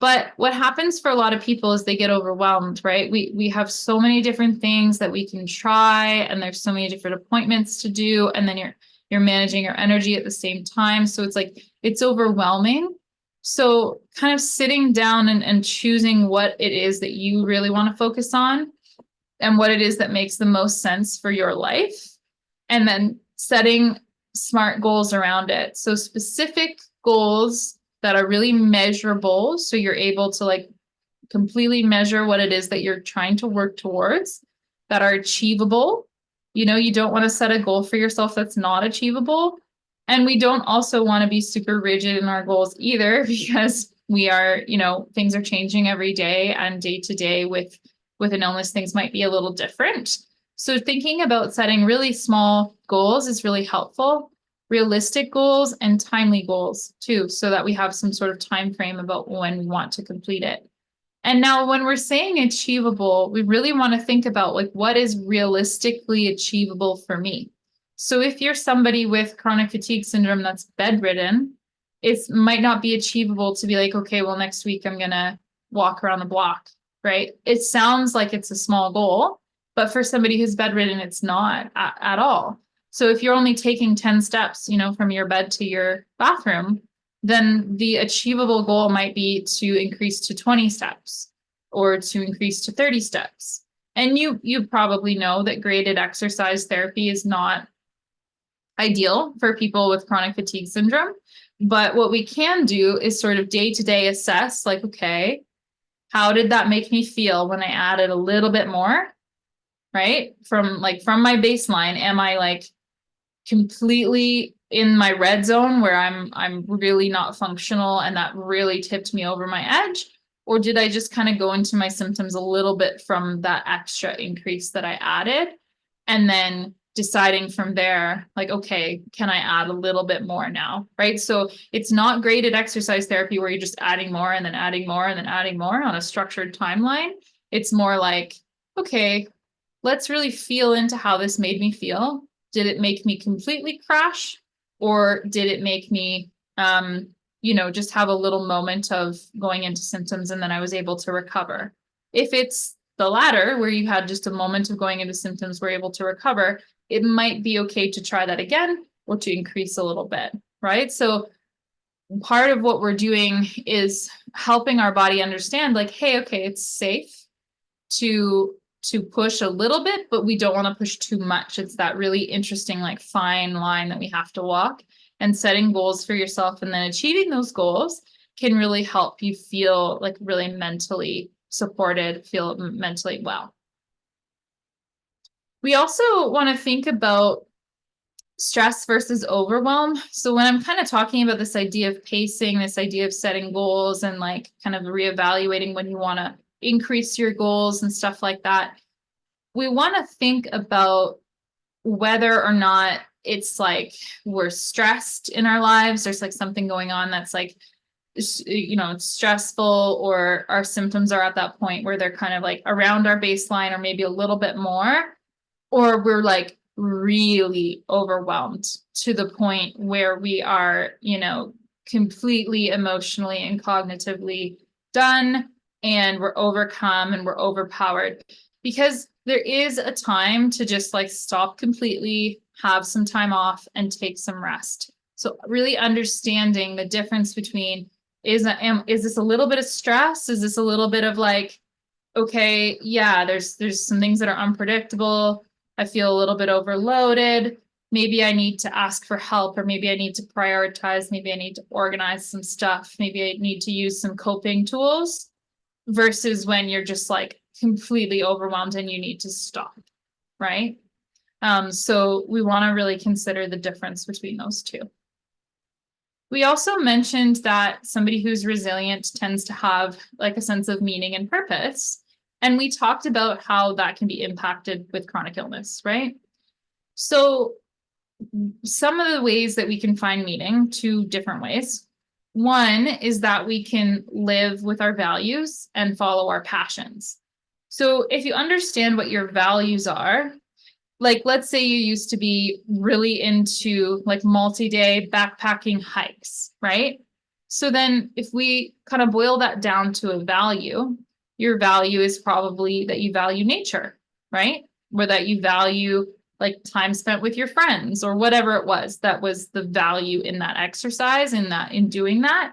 But what happens for a lot of people is they get overwhelmed, right? We have so many different things that we can try, and there's so many different appointments to do, and then you're managing your energy at the same time. So it's like it's overwhelming. So kind of sitting down and choosing what it is that you really want to focus on and what it is that makes the most sense for your life, and then setting smart goals around it. So specific goals that are really measurable, so you're able to like completely measure what it is that you're trying to work towards that are achievable. You don't want to set a goal for yourself that's not achievable. And we don't also want to be super rigid in our goals either, because we are, things are changing every day, and day to day with an illness, things might be a little different. So thinking about setting really small goals is really helpful. Realistic goals and timely goals too, so that we have some sort of time frame about when we want to complete it. And now when we're saying achievable, we really want to think about like, what is realistically achievable for me? So if you're somebody with chronic fatigue syndrome that's bedridden, it might not be achievable to be like, okay, well, next week I'm going to walk around the block, right? It sounds like it's a small goal, but for somebody who's bedridden, it's not at all. So if you're only taking 10 steps, from your bed to your bathroom, then the achievable goal might be to increase to 20 steps or to increase to 30 steps. And you probably know that graded exercise therapy is not ideal for people with chronic fatigue syndrome. But what we can do is sort of day-to-day assess, like, okay, how did that make me feel when I added a little bit more, right? From my baseline, am I like completely in my red zone where I'm really not functional and that really tipped me over my edge? Or did I just kind of go into my symptoms a little bit from that extra increase that I added? And then deciding from there, like, okay, can I add a little bit more now, right? So it's not graded exercise therapy where you're just adding more and then adding more and then adding more on a structured timeline. It's more like, okay, let's really feel into how this made me feel. Did it make me completely crash, or did it make me, just have a little moment of going into symptoms and then I was able to recover? If it's the latter, where you had just a moment of going into symptoms, were able to recover, it might be okay to try that again or to increase a little bit, right? So part of what we're doing is helping our body understand, like, hey, okay, it's safe to push a little bit, but we don't want to push too much. It's that really interesting, like, fine line that we have to walk. And setting goals for yourself and then achieving those goals can really help you feel like really mentally supported, feel mentally well. We also want to think about stress versus overwhelm. So when I'm kind of talking about this idea of pacing, this idea of setting goals and like kind of reevaluating when you want to increase your goals and stuff like that, we want to think about whether or not it's like we're stressed in our lives. There's like something going on that's like, it's stressful, or our symptoms are at that point where they're kind of like around our baseline or maybe a little bit more, or we're like really overwhelmed to the point where we are, completely emotionally and cognitively done, and we're overcome and we're overpowered. Because there is a time to just like stop completely, have some time off, and take some rest. So really understanding the difference between, is this a little bit of stress? Is this a little bit of like, okay, yeah, there's some things that are unpredictable. I feel a little bit overloaded. Maybe I need to ask for help, or maybe I need to prioritize. Maybe I need to organize some stuff. Maybe I need to use some coping tools, versus when you're just like completely overwhelmed and you need to stop, right? So we want to really consider the difference between those two. We also mentioned that somebody who's resilient tends to have like a sense of meaning and purpose. And we talked about how that can be impacted with chronic illness, right? So some of the ways that we can find meaning, two different ways. One is that we can live with our values and follow our passions. So if you understand what your values are, like, let's say you used to be really into like multi-day backpacking hikes, right? So then if we kind of boil that down to a value, your value is probably that you value nature, right? Or that you value like time spent with your friends, or whatever it was that was the value in that exercise, in doing that.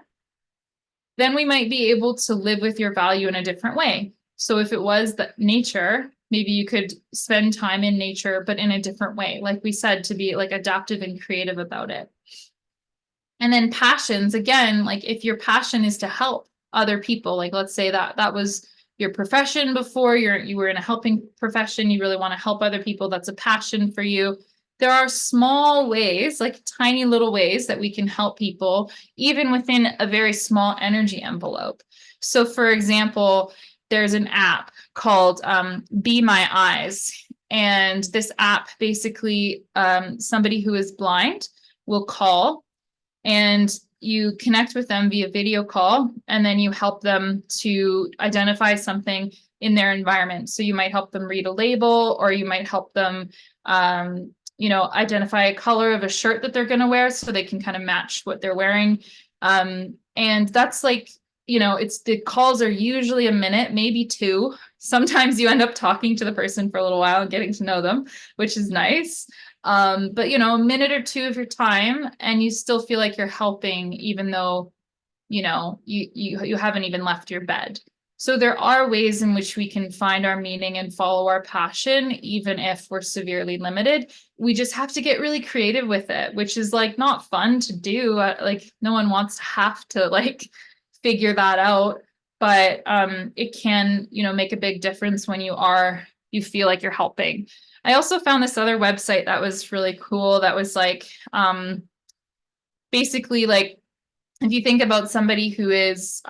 Then we might be able to live with your value in a different way. So if it was that nature, maybe you could spend time in nature, but in a different way, like we said, to be like adaptive and creative about it. And then passions, again, like if your passion is to help, other people. Like, let's say that was your profession before, you were in a helping profession, you really want to help other people, that's a passion for you. There are small ways, like tiny little ways, that we can help people, even within a very small energy envelope. So for example, there's an app called Be My Eyes. And this app basically, somebody who is blind will call, and you connect with them via video call, and then you help them to identify something in their environment. So you might help them read a label, or you might help them identify a color of a shirt that they're going to wear so they can kind of match what they're wearing. And that's like, the calls are usually a minute, maybe two. Sometimes you end up talking to the person for a little while and getting to know them, which is nice. But a minute or two of your time, and you still feel like you're helping, even though, you haven't even left your bed. So there are ways in which we can find our meaning and follow our passion, even if we're severely limited. We just have to get really creative with it, which is like not fun to do. Like no one wants to have to like figure that out, but it can, make a big difference when you feel like you're helping. I also found this other website that was really cool. That was like, basically like, if you think about somebody who is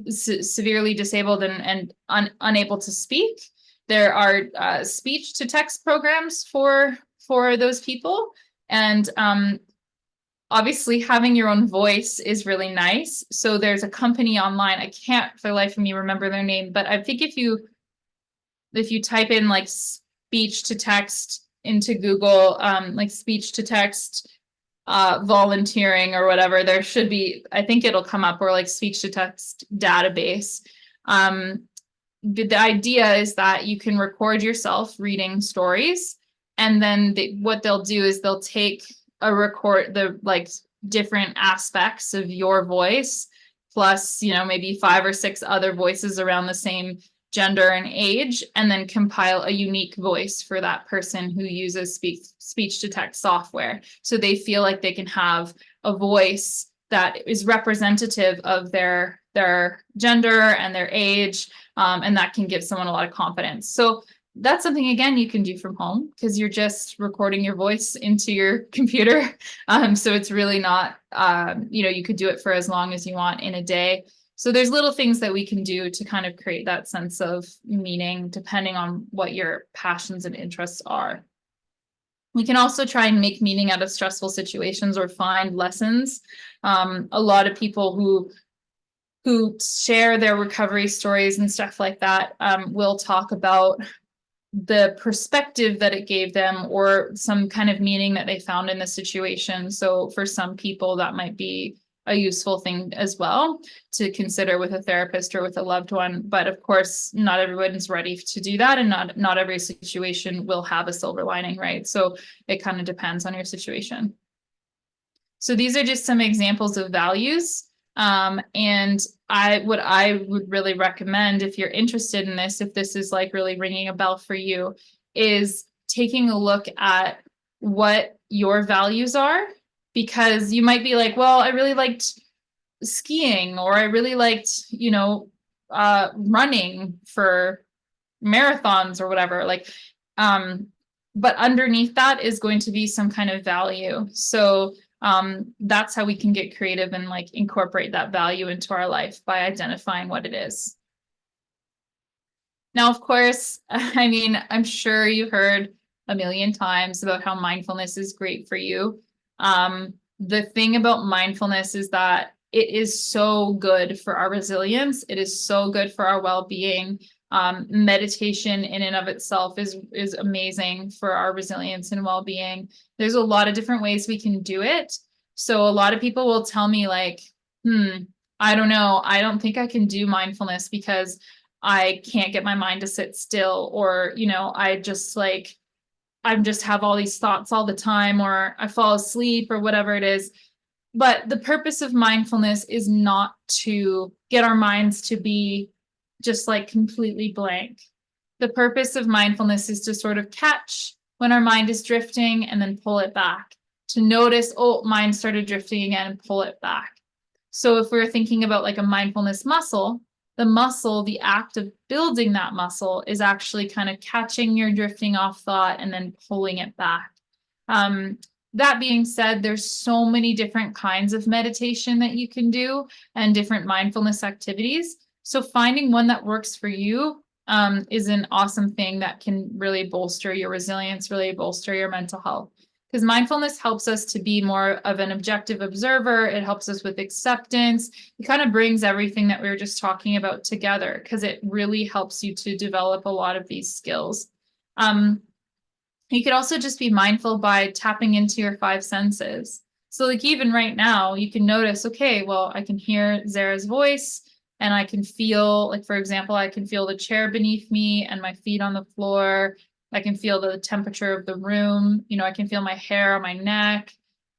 severely disabled and unable to speak, there are speech to text programs for those people. And obviously having your own voice is really nice. So there's a company online, I can't for the life of me remember their name, but I think if you type in like speech to text into Google, like speech to text volunteering or whatever, there should be, I think it'll come up, or like speech to text database. The idea is that you can record yourself reading stories, and then what they'll do is they'll take the like different aspects of your voice, plus maybe 5 or 6 other voices around the same gender and age, and then compile a unique voice for that person who uses speech to text software. So they feel like they can have a voice that is representative of their gender and their age, and that can give someone a lot of confidence. So that's something, again, you can do from home, because you're just recording your voice into your computer. So it's really not, you could do it for as long as you want in a day. So there's little things that we can do to kind of create that sense of meaning, depending on what your passions and interests are. We can also try and make meaning out of stressful situations or find lessons. A lot of people who share their recovery stories and stuff like that will talk about the perspective that it gave them, or some kind of meaning that they found in the situation. So for some people, that might be a useful thing as well to consider with a therapist or with a loved one. But of course, not everyone's ready to do that, and not every situation will have a silver lining, right? So it kind of depends on your situation. So these are just some examples of values. And what I would really recommend, if you're interested in this, if this is like really ringing a bell for you, is taking a look at what your values are. Because you might be like, well, I really liked skiing, or I really liked, running for marathons or whatever. Like, but underneath that is going to be some kind of value. So that's how we can get creative and like incorporate that value into our life, by identifying what it is. Now, of course, I mean, I'm sure you heard a million times about how mindfulness is great for you. The thing about mindfulness is that it is so good for our resilience. It is so good for our well-being. Meditation in and of itself is amazing for our resilience and well-being. There's a lot of different ways we can do it. So a lot of people will tell me like, I don't know, I don't think I can do mindfulness because I can't get my mind to sit still, or, I just have all these thoughts all the time, or I fall asleep, or whatever it is. But the purpose of mindfulness is not to get our minds to be just like completely blank. The purpose of mindfulness is to sort of catch when our mind is drifting and then pull it back, to notice, oh, mind started drifting again, and pull it back. So if we're thinking about like a mindfulness muscle, the act of building that muscle is actually kind of catching your drifting off thought and then pulling it back. Um, that being said, there's so many different kinds of meditation that you can do and different mindfulness activities. So finding one that works for you is an awesome thing that can really bolster your resilience, really bolster your mental health. Because mindfulness helps us to be more of an objective observer. It helps us with acceptance. It kind of brings everything that we were just talking about together because it really helps you to develop a lot of these skills. You could also just be mindful by tapping into your five senses. So like even right now, you can notice, okay, well, I can hear Zara's voice and I can feel, like, for example, I can feel the chair beneath me and my feet on the floor. I can feel the temperature of the room. I can feel my hair on my neck.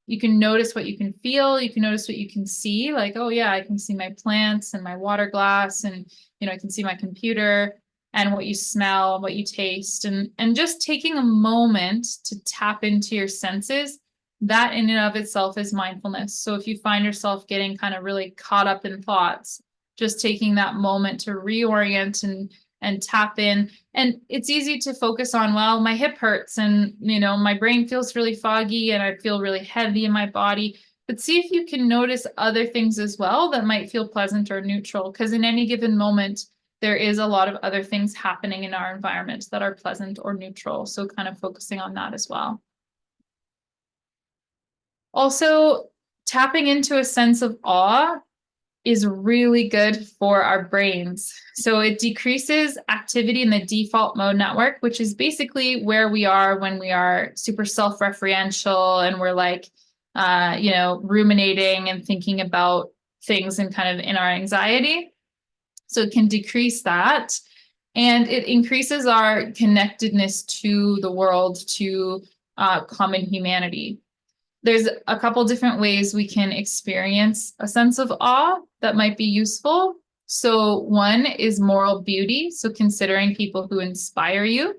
You can notice what you can feel. You can notice what you can see. Like, oh yeah, I can see my plants and my water glass and, I can see my computer and what you smell, what you taste, and just taking a moment to tap into your senses, that in and of itself is mindfulness. So if you find yourself getting kind of really caught up in thoughts, just taking that moment to reorient and tap in. And it's easy to focus on, well, my hip hurts and, my brain feels really foggy and I feel really heavy in my body. But see if you can notice other things as well that might feel pleasant or neutral, because in any given moment, there is a lot of other things happening in our environment that are pleasant or neutral. So kind of focusing on that as well. Also, tapping into a sense of awe is really good for our brains. So it decreases activity in the default mode network, which is basically where we are when we are super self-referential and we're like, ruminating and thinking about things and kind of in our anxiety. So it can decrease that. And it increases our connectedness to the world, to common humanity. There's a couple different ways we can experience a sense of awe that might be useful. So one is moral beauty. So considering people who inspire you,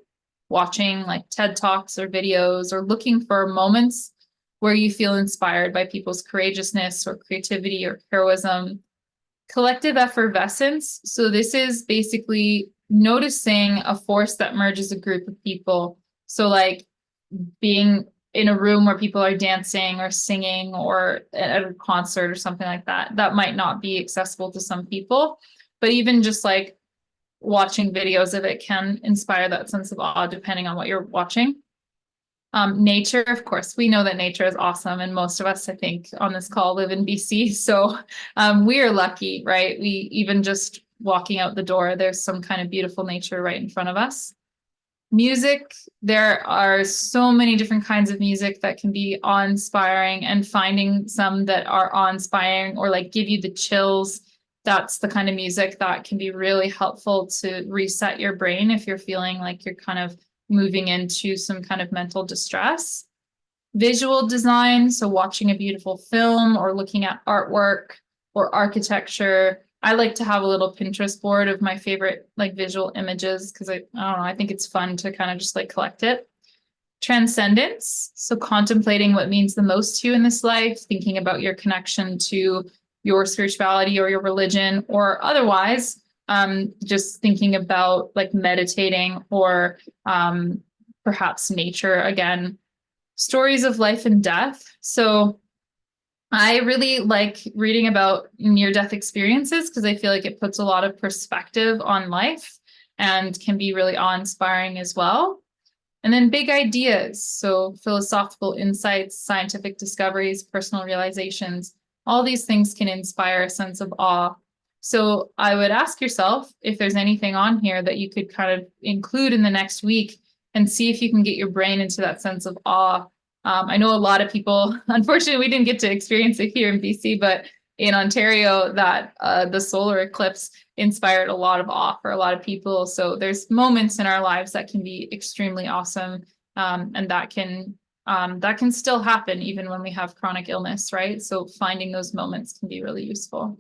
watching like TED Talks or videos, or looking for moments where you feel inspired by people's courageousness or creativity or heroism. Collective effervescence. So this is basically noticing a force that merges a group of people. So like being in a room where people are dancing or singing or at a concert or something like that, that might not be accessible to some people, but even just like watching videos of it can inspire that sense of awe depending on what you're watching. Nature, of course, we know that nature is awesome. And most of us, I think, on this call live in BC. So we are lucky, right? We even just walking out the door, there's some kind of beautiful nature right in front of us. Music, there are so many different kinds of music that can be awe-inspiring, and finding some that are awe-inspiring or like give you the chills. That's the kind of music that can be really helpful to reset your brain if you're feeling like you're kind of moving into some kind of mental distress. Visual design, so watching a beautiful film or looking at artwork or architecture. I like to have a little Pinterest board of my favorite like visual images because I don't know, I think it's fun to kind of just like collect it. Transcendence, so contemplating what means the most to you in this life, thinking about your connection to your spirituality or your religion or otherwise. Just thinking about like meditating or perhaps nature again. Stories of life and death. So I really like reading about near-death experiences because I feel like it puts a lot of perspective on life and can be really awe-inspiring as well. And then big ideas, so philosophical insights, scientific discoveries, personal realizations, all these things can inspire a sense of awe. So I would ask yourself if there's anything on here that you could kind of include in the next week and see if you can get your brain into that sense of awe. I know a lot of people, unfortunately, we didn't get to experience it here in BC, but in Ontario, that the solar eclipse inspired a lot of awe for a lot of people. So there's moments in our lives that can be extremely awesome, and that can still happen even when we have chronic illness, right? So finding those moments can be really useful.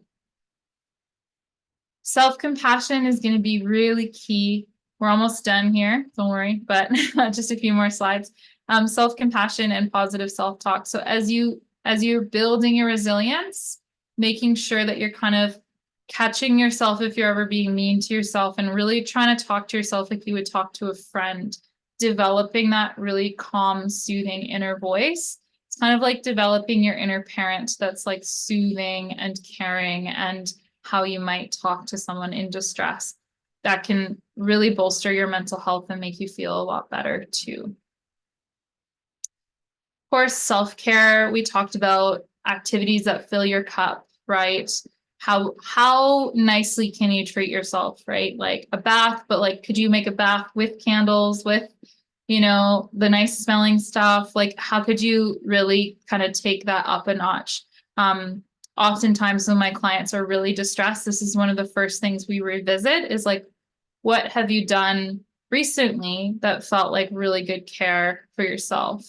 Self-compassion is going to be really key. We're almost done here, don't worry, but just a few more slides. Self-compassion and positive self-talk. So as you're building your resilience, making sure that you're kind of catching yourself if you're ever being mean to yourself and really trying to talk to yourself like you would talk to a friend, developing that really calm, soothing inner voice. It's kind of like developing your inner parent that's like soothing and caring, and how you might talk to someone in distress. That can really bolster your mental health and make you feel a lot better too. Of course, self-care, we talked about activities that fill your cup, right? How nicely can you treat yourself, right? Like a bath, but like, could you make a bath with candles, with, the nice smelling stuff? Like, how could you really kind of take that up a notch? Oftentimes when my clients are really distressed, this is one of the first things we revisit is like, what have you done recently that felt like really good care for yourself?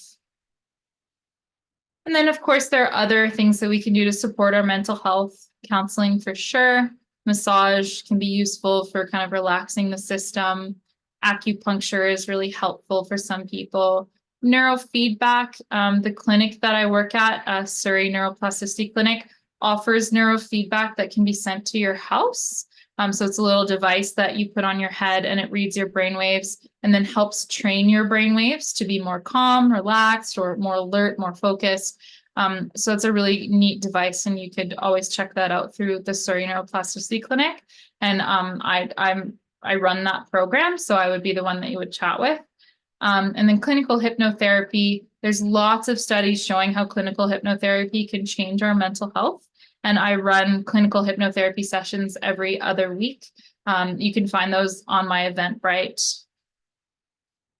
And then, of course, there are other things that we can do to support our mental health. Counseling for sure. Massage can be useful for kind of relaxing the system. Acupuncture is really helpful for some people. Neurofeedback, the clinic that I work at, Surrey Neuroplasticity Clinic, offers neurofeedback that can be sent to your house. So it's a little device that you put on your head and it reads your brain waves and then helps train your brain waves to be more calm, relaxed, or more alert, more focused. So it's a really neat device, and you could always check that out through the Surrey Neuroplasticity Clinic. And I run that program, so I would be the one that you would chat with. And then clinical hypnotherapy. There's lots of studies showing how clinical hypnotherapy can change our mental health. And I run clinical hypnotherapy sessions every other week. You can find those on my Eventbrite.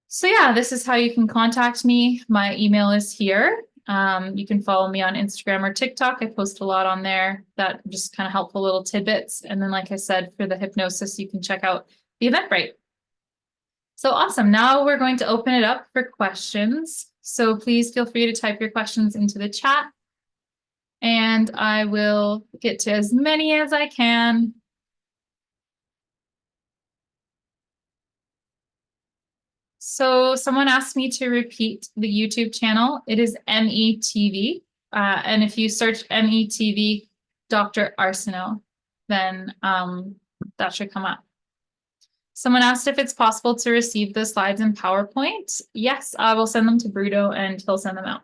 So yeah, this is how you can contact me. My email is here. You can follow me on Instagram or TikTok. I post a lot on there that just kind of helpful little tidbits. And then, like I said, for the hypnosis, you can check out the Eventbrite. So awesome. Now we're going to open it up for questions. So please feel free to type your questions into the chat, and I will get to as many as I can. So someone asked me to repeat the YouTube channel. It is METV. And if you search METV Dr. Arsenault, then that should come up. Someone asked if it's possible to receive the slides in PowerPoint. Yes, I will send them to Bruno and he'll send them out.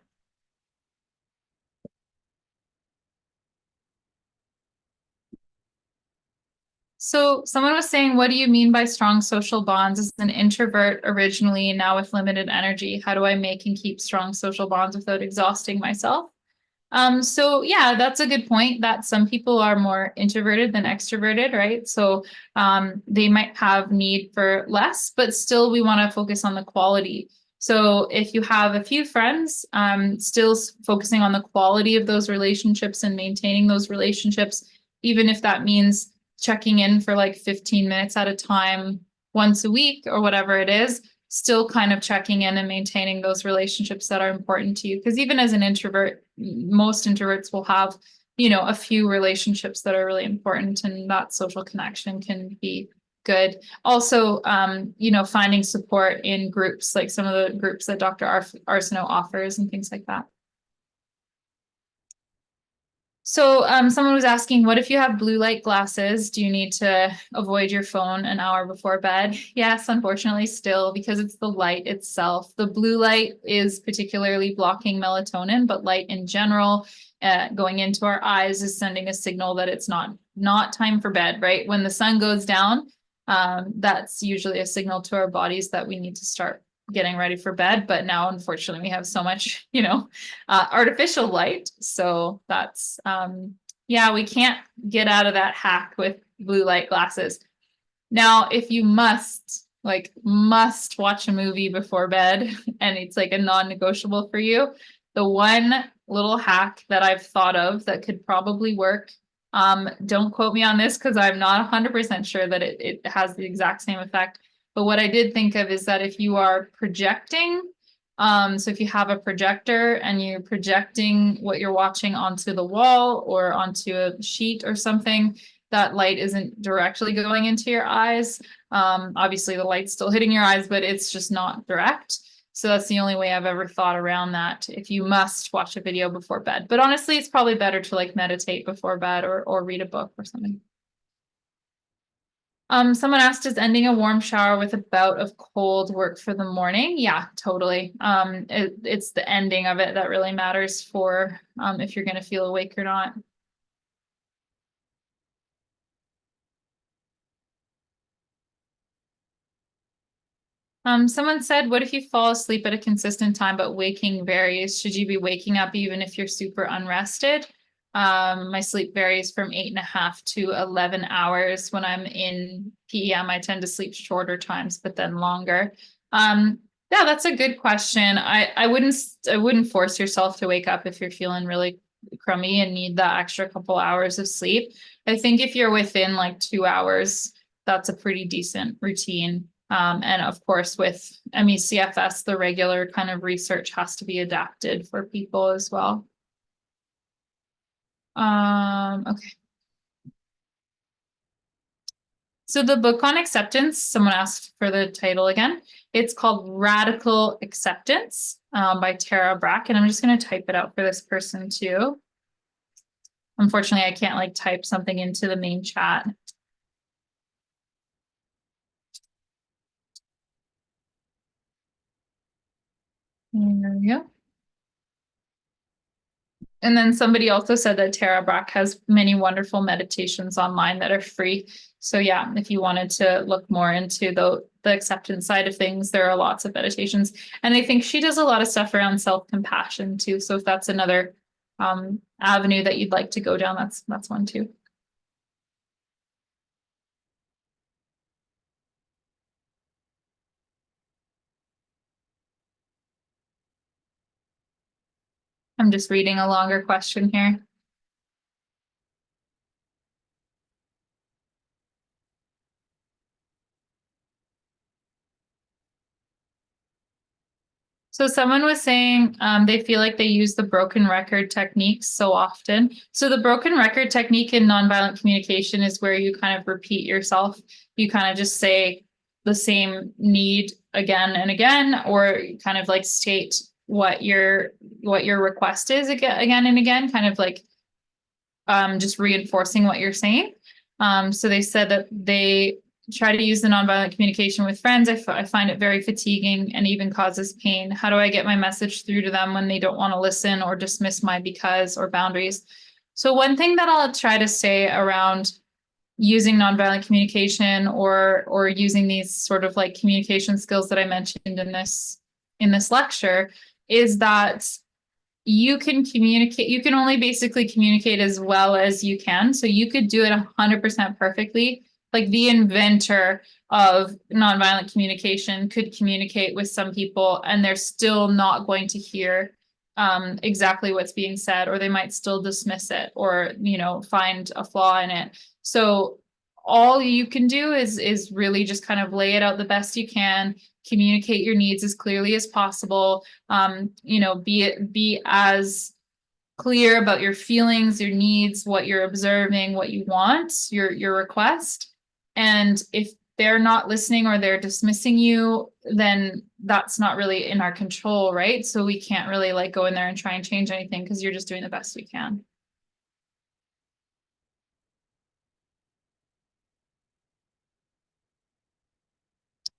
So someone was saying, what do you mean by strong social bonds? As an introvert originally, now with limited energy, how do I make and keep strong social bonds without exhausting myself? So yeah, that's a good point, that some people are more introverted than extroverted, right? So they might have need for less, but still we want to focus on the quality. So if you have a few friends, still focusing on the quality of those relationships and maintaining those relationships, even if that means checking in for like 15 minutes at a time once a week or whatever it is, still kind of checking in and maintaining those relationships that are important to you. Because even as an introvert, most introverts will have, a few relationships that are really important, and that social connection can be good. Also, finding support in groups, like some of the groups that Dr. Arsenault offers and things like that. So someone was asking, what if you have blue light glasses? Do you need to avoid your phone an hour before bed? Yes, unfortunately still, because it's the light itself. The blue light is particularly blocking melatonin, but light in general going into our eyes is sending a signal that it's not time for bed, right? When the sun goes down, that's usually a signal to our bodies that we need to start getting ready for bed. But now, unfortunately, we have so much, artificial light. So that's, we can't get out of that hack with blue light glasses. Now, if you must watch a movie before bed and it's like a non-negotiable for you, the one little hack that I've thought of that could probably work, don't quote me on this because I'm not 100% sure that it has the exact same effect. But what I did think of is that if you are projecting, so if you have a projector and you're projecting what you're watching onto the wall or onto a sheet or something, that light isn't directly going into your eyes. Obviously the light's still hitting your eyes, but it's just not direct. So that's the only way I've ever thought around that, if you must watch a video before bed. But honestly, it's probably better to like meditate before bed or read a book or something. Someone asked, does ending a warm shower with a bout of cold work for the morning? Yeah, totally. It's the ending of it that really matters for if you're going to feel awake or not. Someone said, what if you fall asleep at a consistent time, but waking varies? Should you be waking up even if you're super unrested? My sleep varies from 8.5 to 11 hours. When I'm in PEM, I tend to sleep shorter times, but then longer. Yeah, that's a good question. I wouldn't force yourself to wake up if you're feeling really crummy and need that extra couple hours of sleep. I think if you're within like 2 hours, that's a pretty decent routine. And of course, with ME/CFS, the regular kind of research has to be adapted for people as well. Okay. So the book on acceptance, someone asked for the title again. It's called Radical Acceptance by Tara Brach. And I'm just going to type it out for this person too. Unfortunately, I can't like type something into the main chat. There we go. And then somebody also said that Tara Brach has many wonderful meditations online that are free. So yeah, if you wanted to look more into the acceptance side of things, there are lots of meditations. And I think she does a lot of stuff around self-compassion too. So if that's another avenue that you'd like to go down, that's one too. I'm just reading a longer question here. So someone was saying they feel like they use the broken record techniques so often. So the broken record technique in nonviolent communication is where you kind of repeat yourself. You kind of just say the same need again and again, or you kind of like state what your request is again and again, kind of like just reinforcing what you're saying. So they said that they try to use the nonviolent communication with friends. I find it very fatiguing and even causes pain. How do I get my message through to them when they don't want to listen or dismiss my because or boundaries? So one thing that I'll try to say around using nonviolent communication or using these sort of like communication skills that I mentioned in this lecture is that you can communicate, you can only basically communicate as well as you can. So you could do it 100% perfectly. Like the inventor of nonviolent communication could communicate with some people and they're still not going to hear exactly what's being said, or they might still dismiss it or, find a flaw in it. So all you can do is really just kind of lay it out the best you can, communicate your needs as clearly as possible, be as clear about your feelings, your needs, what you're observing, what you want, your request. And if they're not listening or they're dismissing you, then that's not really in our control, right? So we can't really like go in there and try and change anything because you're just doing the best we can.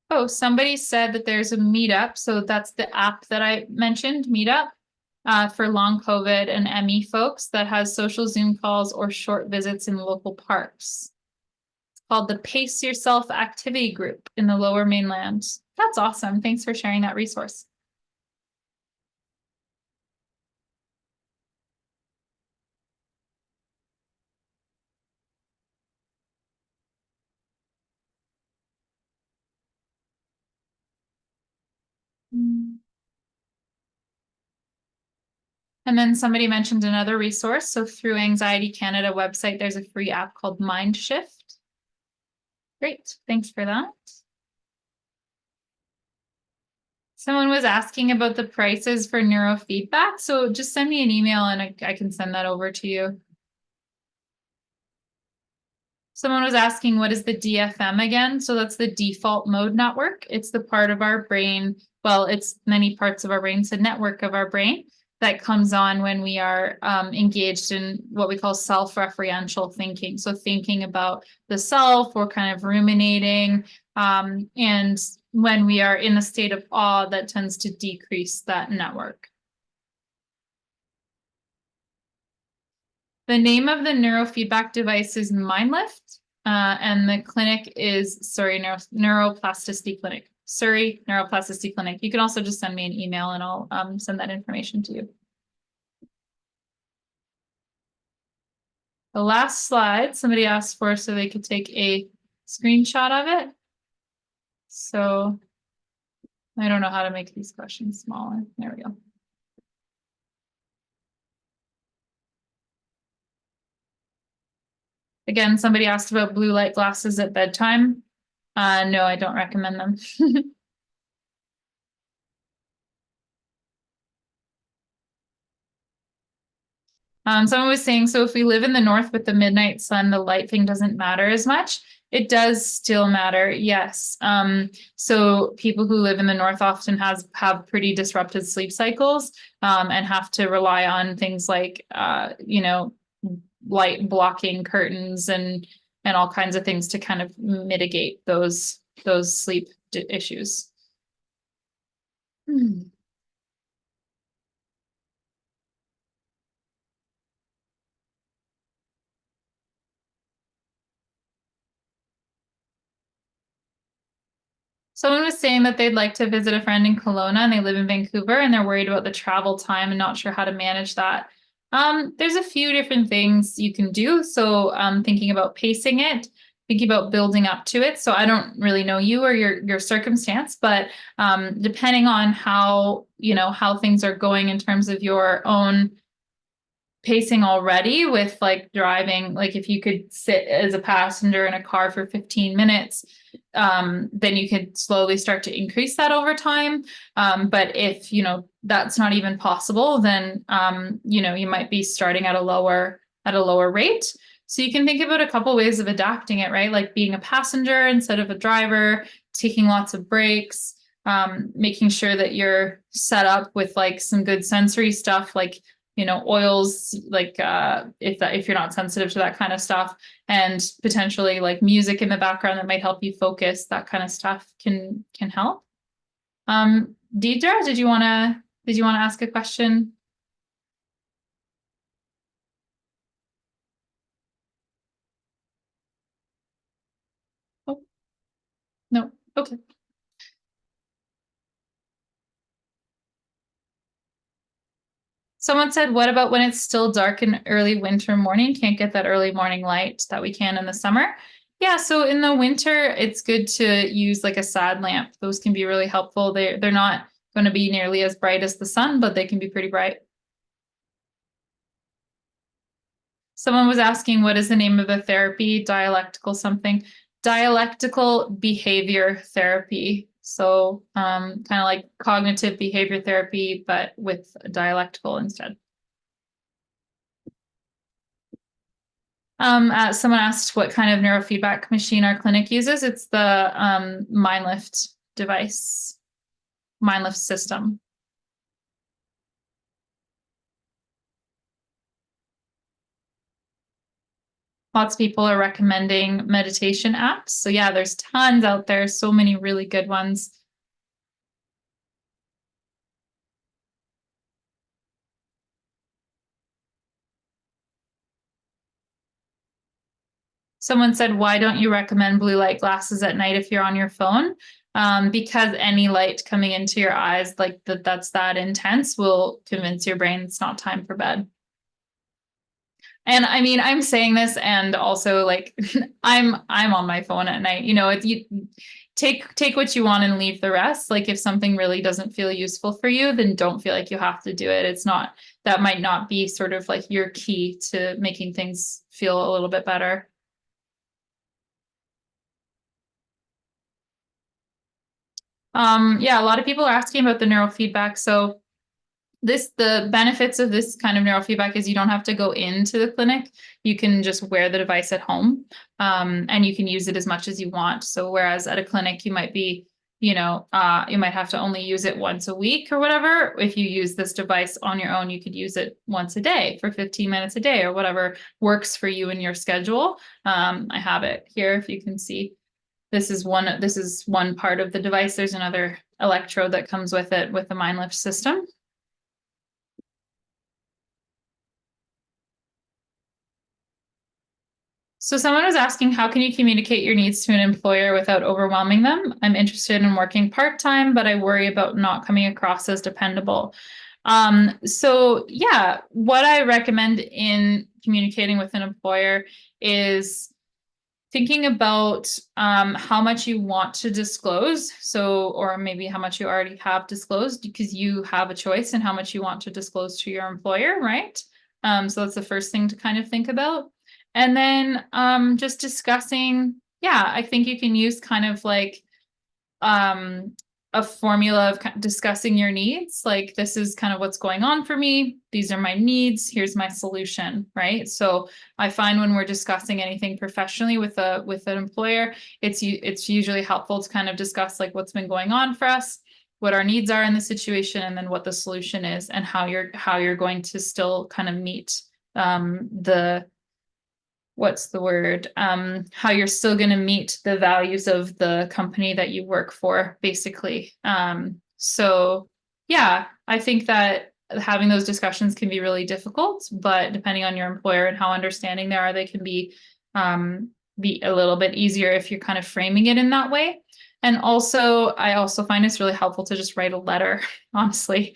Oh, somebody said that there's a meetup. So that's the app that I mentioned, Meetup, for long COVID and ME folks that has social Zoom calls or short visits in local parks. It's called the Pace Yourself Activity Group in the Lower Mainland. That's awesome. Thanks for sharing that resource. And then somebody mentioned another resource. So through Anxiety Canada website, there's a free app called Mind Shift. Great. Thanks for that. Someone was asking about the prices for neurofeedback. So just send me an email and I can send that over to you. Someone was asking, what is the DFM again? So that's the default mode network. It's the part of our brain, well, it's many parts of our brain, it's a network of our brain that comes on when we are engaged in what we call self-referential thinking. So thinking about the self or kind of ruminating. And when we are in a state of awe, that tends to decrease that network. The name of the neurofeedback device is MindLift, and the clinic is Surrey Neuroplasticity Clinic. Surrey Neuroplasticity Clinic. You can also just send me an email and I'll send that information to you. The last slide somebody asked for so they could take a screenshot of it. So I don't know how to make these questions smaller. There we go. Again, somebody asked about blue light glasses at bedtime. No, I don't recommend them. Someone was saying, so if we live in the north with the midnight sun, the light thing doesn't matter as much. It does still matter, yes. So people who live in the north often have pretty disrupted sleep cycles and have to rely on things like, light blocking curtains and all kinds of things to kind of mitigate those sleep issues. Someone was saying that they'd like to visit a friend in Kelowna and they live in Vancouver and they're worried about the travel time and not sure how to manage that. There's a few different things you can do. So thinking about pacing it, thinking about building up to it. So I don't really know you or your circumstance, but depending on how things are going in terms of your own pacing already with like driving, like if you could sit as a passenger in a car for 15 minutes, then you could slowly start to increase that over time. But if, that's not even possible, then, you might be starting at a lower rate. So you can think about a couple ways of adapting it, right? Like being a passenger instead of a driver, taking lots of breaks, making sure that you're set up with like some good sensory stuff, like oils, like if you're not sensitive to that kind of stuff, and potentially like music in the background that might help you focus, that kind of stuff can help. Deidre, did you want to ask a question? Oh, no. Okay. Someone said, what about when it's still dark in early winter morning? Can't get that early morning light that we can in the summer. Yeah, so in the winter, it's good to use like a sad lamp. Those can be really helpful. They're not going to be nearly as bright as the sun, but they can be pretty bright. Someone was asking, what is the name of the therapy? Dialectical something. Dialectical behavior therapy. So kind of like cognitive behavior therapy, but with dialectical instead. Someone asked what kind of neurofeedback machine our clinic uses. It's the MindLift device, MindLift system. Lots of people are recommending meditation apps. So yeah, there's tons out there, so many really good ones. Someone said, why don't you recommend blue light glasses at night if you're on your phone? Because any light coming into your eyes, like that's that intense, will convince your brain it's not time for bed. And I mean, I'm saying this, and also like I'm on my phone at night. It's you take what you want and leave the rest. Like if something really doesn't feel useful for you, then don't feel like you have to do it. It's not, that might not be sort of like your key to making things feel a little bit better. Yeah, a lot of people are asking about the neurofeedback. So The benefits of this kind of neurofeedback is you don't have to go into the clinic. You can just wear the device at home, and you can use it as much as you want. So whereas at a clinic, you might be, you might have to only use it once a week or whatever. If you use this device on your own, you could use it once a day for 15 minutes a day or whatever works for you in your schedule. I have it here if you can see. This is one part of the device. There's another electrode that comes with it with the MindLift system. So someone was asking, how can you communicate your needs to an employer without overwhelming them? I'm interested in working part-time, but I worry about not coming across as dependable. So yeah, what I recommend in communicating with an employer is thinking about how much you want to disclose. So, or maybe how much you already have disclosed, because you have a choice in how much you want to disclose to your employer, right? So that's the first thing to kind of think about. And then just discussing, yeah, I think you can use kind of like a formula of discussing your needs. Like, this is kind of what's going on for me. These are my needs. Here's my solution, right? So I find when we're discussing anything professionally with an employer, it's usually helpful to kind of discuss like what's been going on for us, what our needs are in the situation, and then what the solution is, and how you're going to still kind of meet how you're still going to meet the values of the company that you work for, basically. So yeah, I think that having those discussions can be really difficult, but depending on your employer and how understanding they are, they can be a little bit easier if you're kind of framing it in that way. And also, I also find it's really helpful to just write a letter, honestly.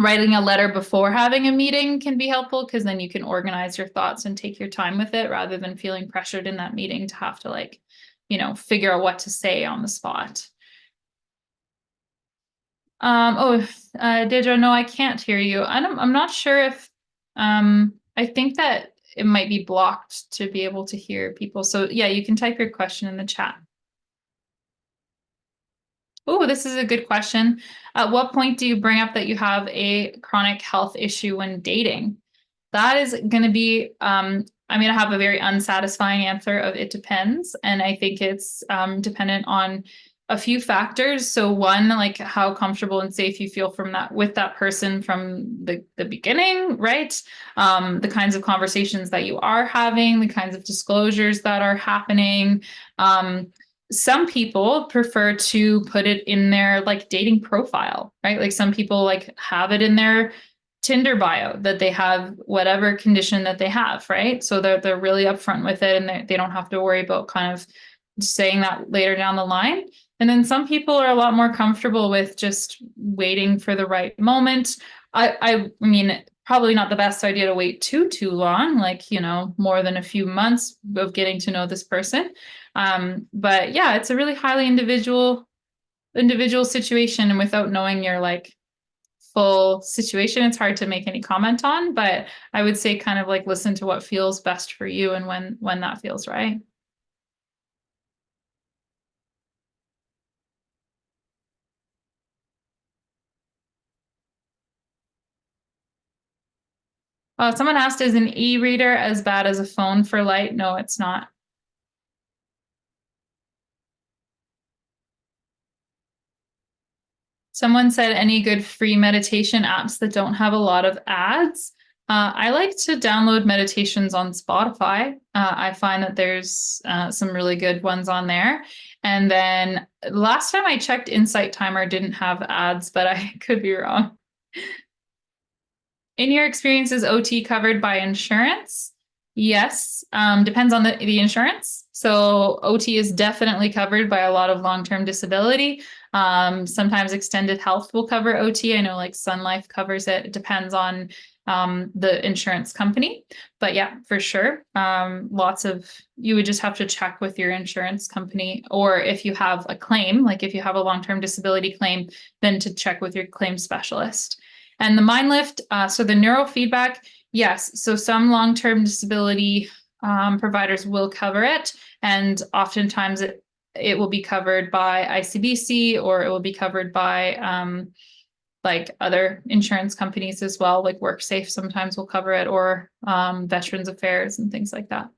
Writing a letter before having a meeting can be helpful, because then you can organize your thoughts and take your time with it rather than feeling pressured in that meeting to have to figure out what to say on the spot. Deidre, no, I can't hear you. I'm not sure if I think that it might be blocked to be able to hear people. So yeah, you can type your question in the chat. Oh, this is a good question. At what point do you bring up that you have a chronic health issue when dating? That is going to be, I'm going to have a very unsatisfying answer of it depends. And I think it's dependent on a few factors. So one, like how comfortable and safe you feel with that person from the beginning, right? The kinds of conversations that you are having, the kinds of disclosures that are happening. Some people prefer to put it in their like dating profile, right? Like some people like have it in their Tinder bio that they have whatever condition that they have, right? So they're really upfront with it, and they don't have to worry about kind of saying that later down the line. And then some people are a lot more comfortable with just waiting for the right moment. I mean, probably not the best idea to wait too long, like, more than a few months of getting to know this person. But yeah, it's a really highly individual situation, and without knowing your like full situation, it's hard to make any comment on. But I would say kind of like listen to what feels best for you and when that feels right. Someone asked, is an e-reader as bad as a phone for light? No, it's not. Someone said, any good free meditation apps that don't have a lot of ads? I like to download meditations on Spotify. I find that there's some really good ones on there. And then last time I checked, Insight Timer didn't have ads, but I could be wrong. In your experience, is OT covered by insurance? Yes, depends on the insurance. So OT is definitely covered by a lot of long-term disability. Sometimes Extended Health will cover OT. I know like Sun Life covers it. It depends on the insurance company. But yeah, for sure. You would just have to check with your insurance company, or if you have a claim, like if you have a long-term disability claim, then to check with your claim specialist. And the MindLift, so the neurofeedback, yes. So some long-term disability providers will cover it, and oftentimes it will be covered by ICBC, or it will be covered by like other insurance companies as well, like WorkSafe sometimes will cover it, or Veterans Affairs and things like that.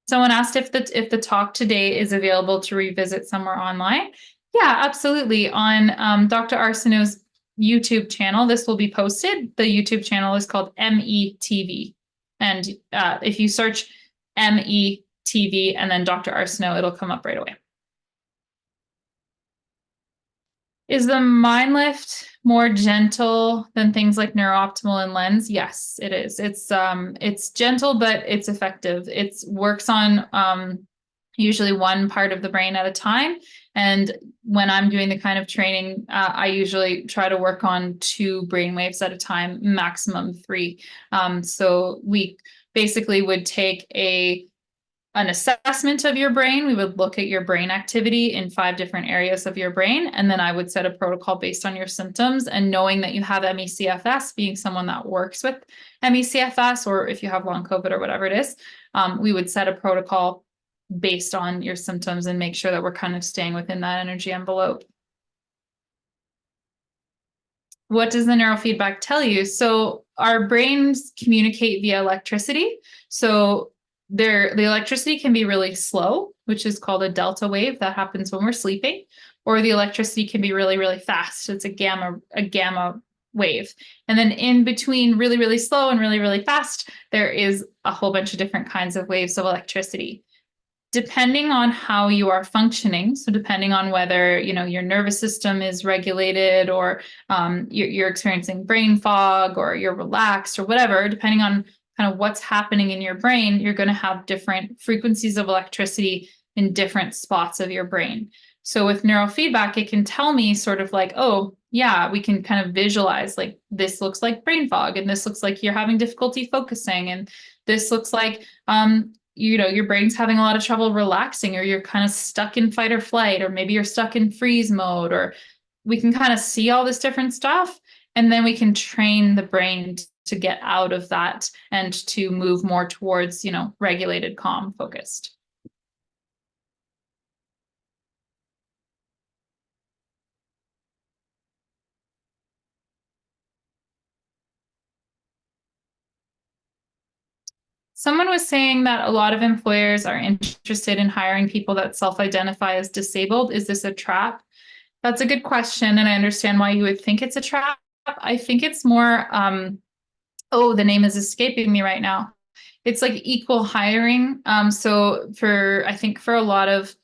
Someone asked if the talk today is available to revisit somewhere online. Yeah, absolutely. On Dr. Arsenault's YouTube channel, this will be posted. The YouTube channel is called METV. And if you search METV and then Dr. Arsenault, it'll come up right away. Is the mind lift more gentle than things like neurooptimal and lens? Yes, it is. It's gentle, but it's effective. It works on usually one part of the brain at a time. And when I'm doing the kind of training, I usually try to work on 2 brainwaves at a time, maximum 3. So we basically would take an assessment of your brain. We would look at your brain activity in 5 different areas of your brain. And then I would set a protocol based on your symptoms, and knowing that you have ME/CFS, being someone that works with ME/CFS, or if you have long COVID or whatever it is, we would set a protocol based on your symptoms and make sure that we're kind of staying within that energy envelope. What does the neurofeedback tell you? So our brains communicate via electricity. So the electricity can be really slow, which is called a delta wave. That happens when we're sleeping, or the electricity can be really, really fast. It's a gamma wave. And then in between really, really slow and really, really fast, there is a whole bunch of different kinds of waves of electricity. Depending on how you are functioning, so depending on whether your nervous system is regulated, or you're experiencing brain fog, or you're relaxed, or whatever, depending on kind of what's happening in your brain, you're going to have different frequencies of electricity in different spots of your brain. So with neurofeedback, it can tell me sort of like, oh, yeah, we can kind of visualize, like, this looks like brain fog, and this looks like you're having difficulty focusing, and this looks like your brain's having a lot of trouble relaxing, or you're kind of stuck in fight or flight, or maybe you're stuck in freeze mode, or we can kind of see all this different stuff. And then we can train the brain to get out of that and to move more towards, regulated, calm, focused. Someone was saying that a lot of employers are interested in hiring people that self-identify as disabled. Is this a trap? That's a good question, and I understand why you would think it's a trap. I think it's more, the name is escaping me right now. It's like equal hiring. So I think for a lot of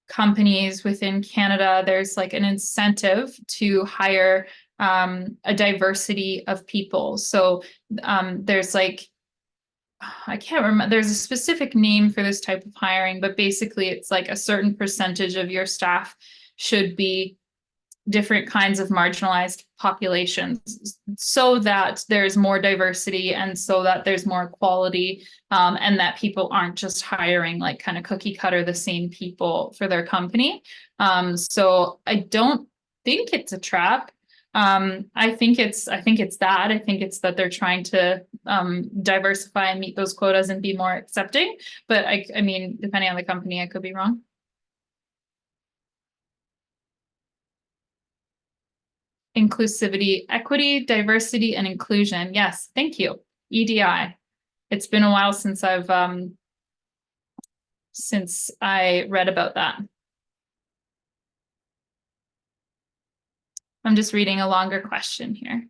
companies within Canada, there's like an incentive to hire a diversity of people. So there's like, I can't remember, there's a specific name for this type of hiring, but basically it's like a certain percentage of your staff should be different kinds of marginalized populations, so that there's more diversity, and so that there's more equality, and that people aren't just hiring like kind of cookie cutter the same people for their company. So I don't think it's a trap. I think it's that they're trying to diversify and meet those quotas and be more accepting. But I mean, depending on the company, I could be wrong. Inclusivity, equity, diversity, and inclusion. Yes, thank you. EDI. It's been a while since I read about that. I'm just reading a longer question here.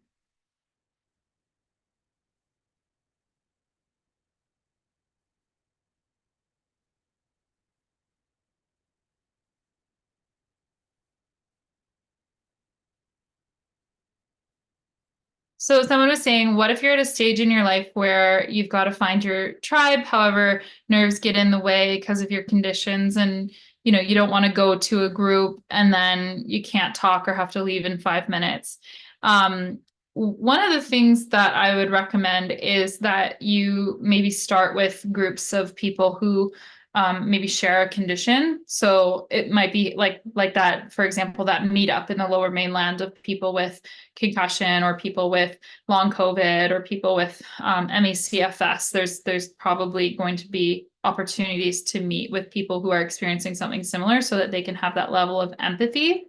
So someone was saying, what if you're at a stage in your life where you've got to find your tribe, however, nerves get in the way because of your conditions, and you don't want to go to a group and then you can't talk or have to leave in 5 minutes. One of the things that I would recommend is that you maybe start with groups of people who maybe share a condition. So it might be like that, for example, that meetup in the Lower Mainland of people with concussion, or people with long COVID, or people with ME/CFS. There's probably going to be opportunities to meet with people who are experiencing something similar, so that they can have that level of empathy.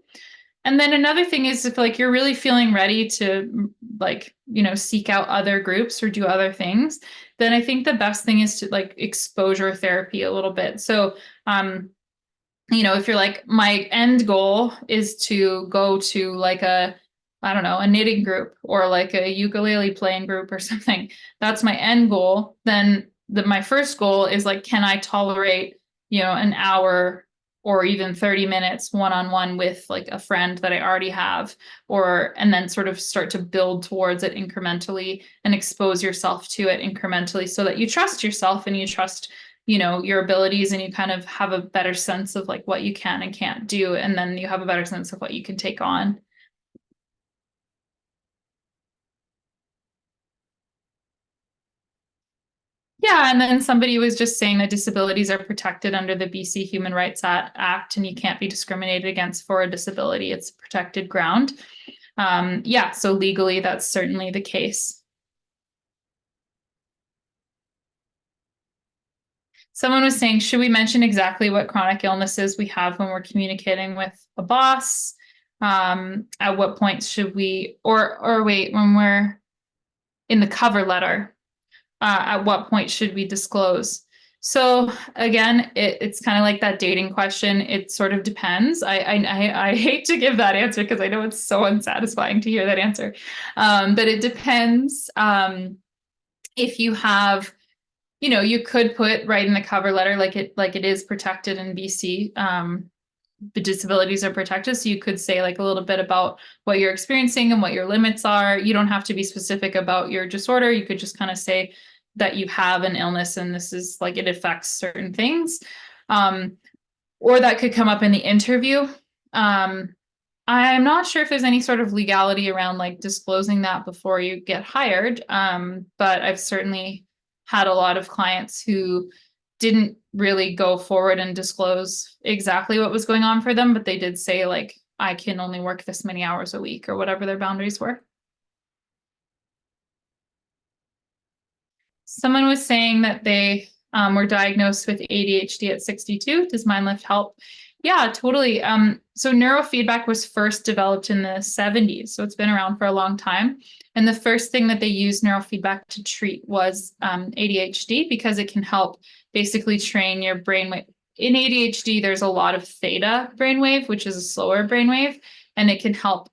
And then another thing is if like you're really feeling ready to like, seek out other groups or do other things, then I think the best thing is to like exposure therapy a little bit. So, if you're like, my end goal is to go to like I don't know, a knitting group or like a ukulele playing group or something. That's my end goal. Then my first goal is like, can I tolerate, an hour or even 30 minutes one-on-one with like a friend that I already have, and then sort of start to build towards it incrementally and expose yourself to it incrementally so that you trust yourself and you trust your abilities, and you kind of have a better sense of like what you can and can't do, and then you have a better sense of what you can take on. Yeah, and then somebody was just saying that disabilities are protected under the BC Human Rights Act, and you can't be discriminated against for a disability. It's a protected ground. Yeah, so legally that's certainly the case. Someone was saying, should we mention exactly what chronic illnesses we have when we're communicating with a boss? At what point should we, or wait, when we're in the cover letter, at what point should we disclose? So again, it's kind of like that dating question. It sort of depends. I hate to give that answer because I know it's so unsatisfying to hear that answer. But it depends. If you have, you could put right in the cover letter like it is protected in BC. The disabilities are protected. So you could say like a little bit about what you're experiencing and what your limits are. You don't have to be specific about your disorder. You could just kind of say that you have an illness and this is like it affects certain things. Or that could come up in the interview. I'm not sure if there's any sort of legality around like disclosing that before you get hired. But I've certainly had a lot of clients who didn't really go forward and disclose exactly what was going on for them, but they did say like, I can only work this many hours a week or whatever their boundaries were. Someone was saying that they were diagnosed with ADHD at 62. Does MindLift help? Yeah, totally. So neurofeedback was first developed in the 70s, so it's been around for a long time. And the first thing that they used neurofeedback to treat was ADHD because it can help basically train your brainwave. In ADHD, there's a lot of theta brainwave, which is a slower brainwave, and it can help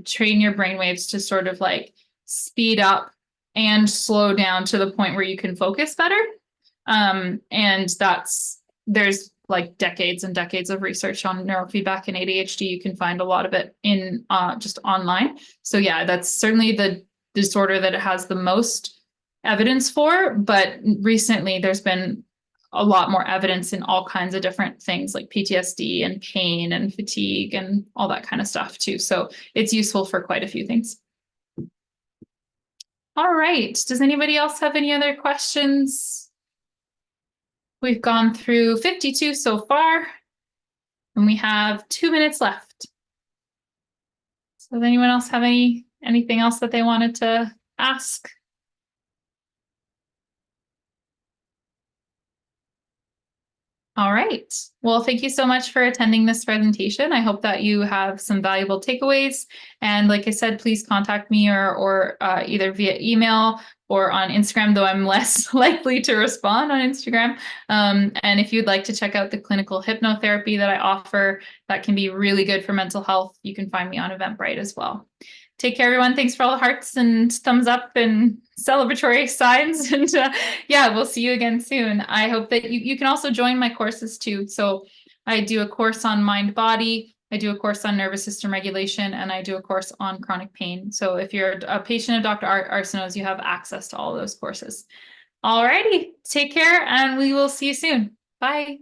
train your brainwaves to sort of like speed up and slow down to the point where you can focus better. And there's like decades and decades of research on neurofeedback and ADHD. You can find a lot of it in just online. So yeah, that's certainly the disorder that it has the most evidence for. But recently there's been a lot more evidence in all kinds of different things like PTSD and pain and fatigue and all that kind of stuff too. So it's useful for quite a few things. All right. Does anybody else have any other questions? We've gone through 52 so far, and we have 2 minutes left. So does anyone else have anything else that they wanted to ask? All right. Well, thank you so much for attending this presentation. I hope that you have some valuable takeaways. And like I said, please contact me or either via email or on Instagram, though I'm less likely to respond on Instagram. And if you'd like to check out the clinical hypnotherapy that I offer, that can be really good for mental health, you can find me on Eventbrite as well. Take care, everyone. Thanks for all the hearts and thumbs up and celebratory signs. And yeah, we'll see you again soon. I hope that you can also join my courses too. So I do a course on mind body, I do a course on nervous system regulation, and I do a course on chronic pain. So if you're a patient of Dr. Arsenault's, you have access to all those courses. All righty, take care, and we will see you soon. Bye.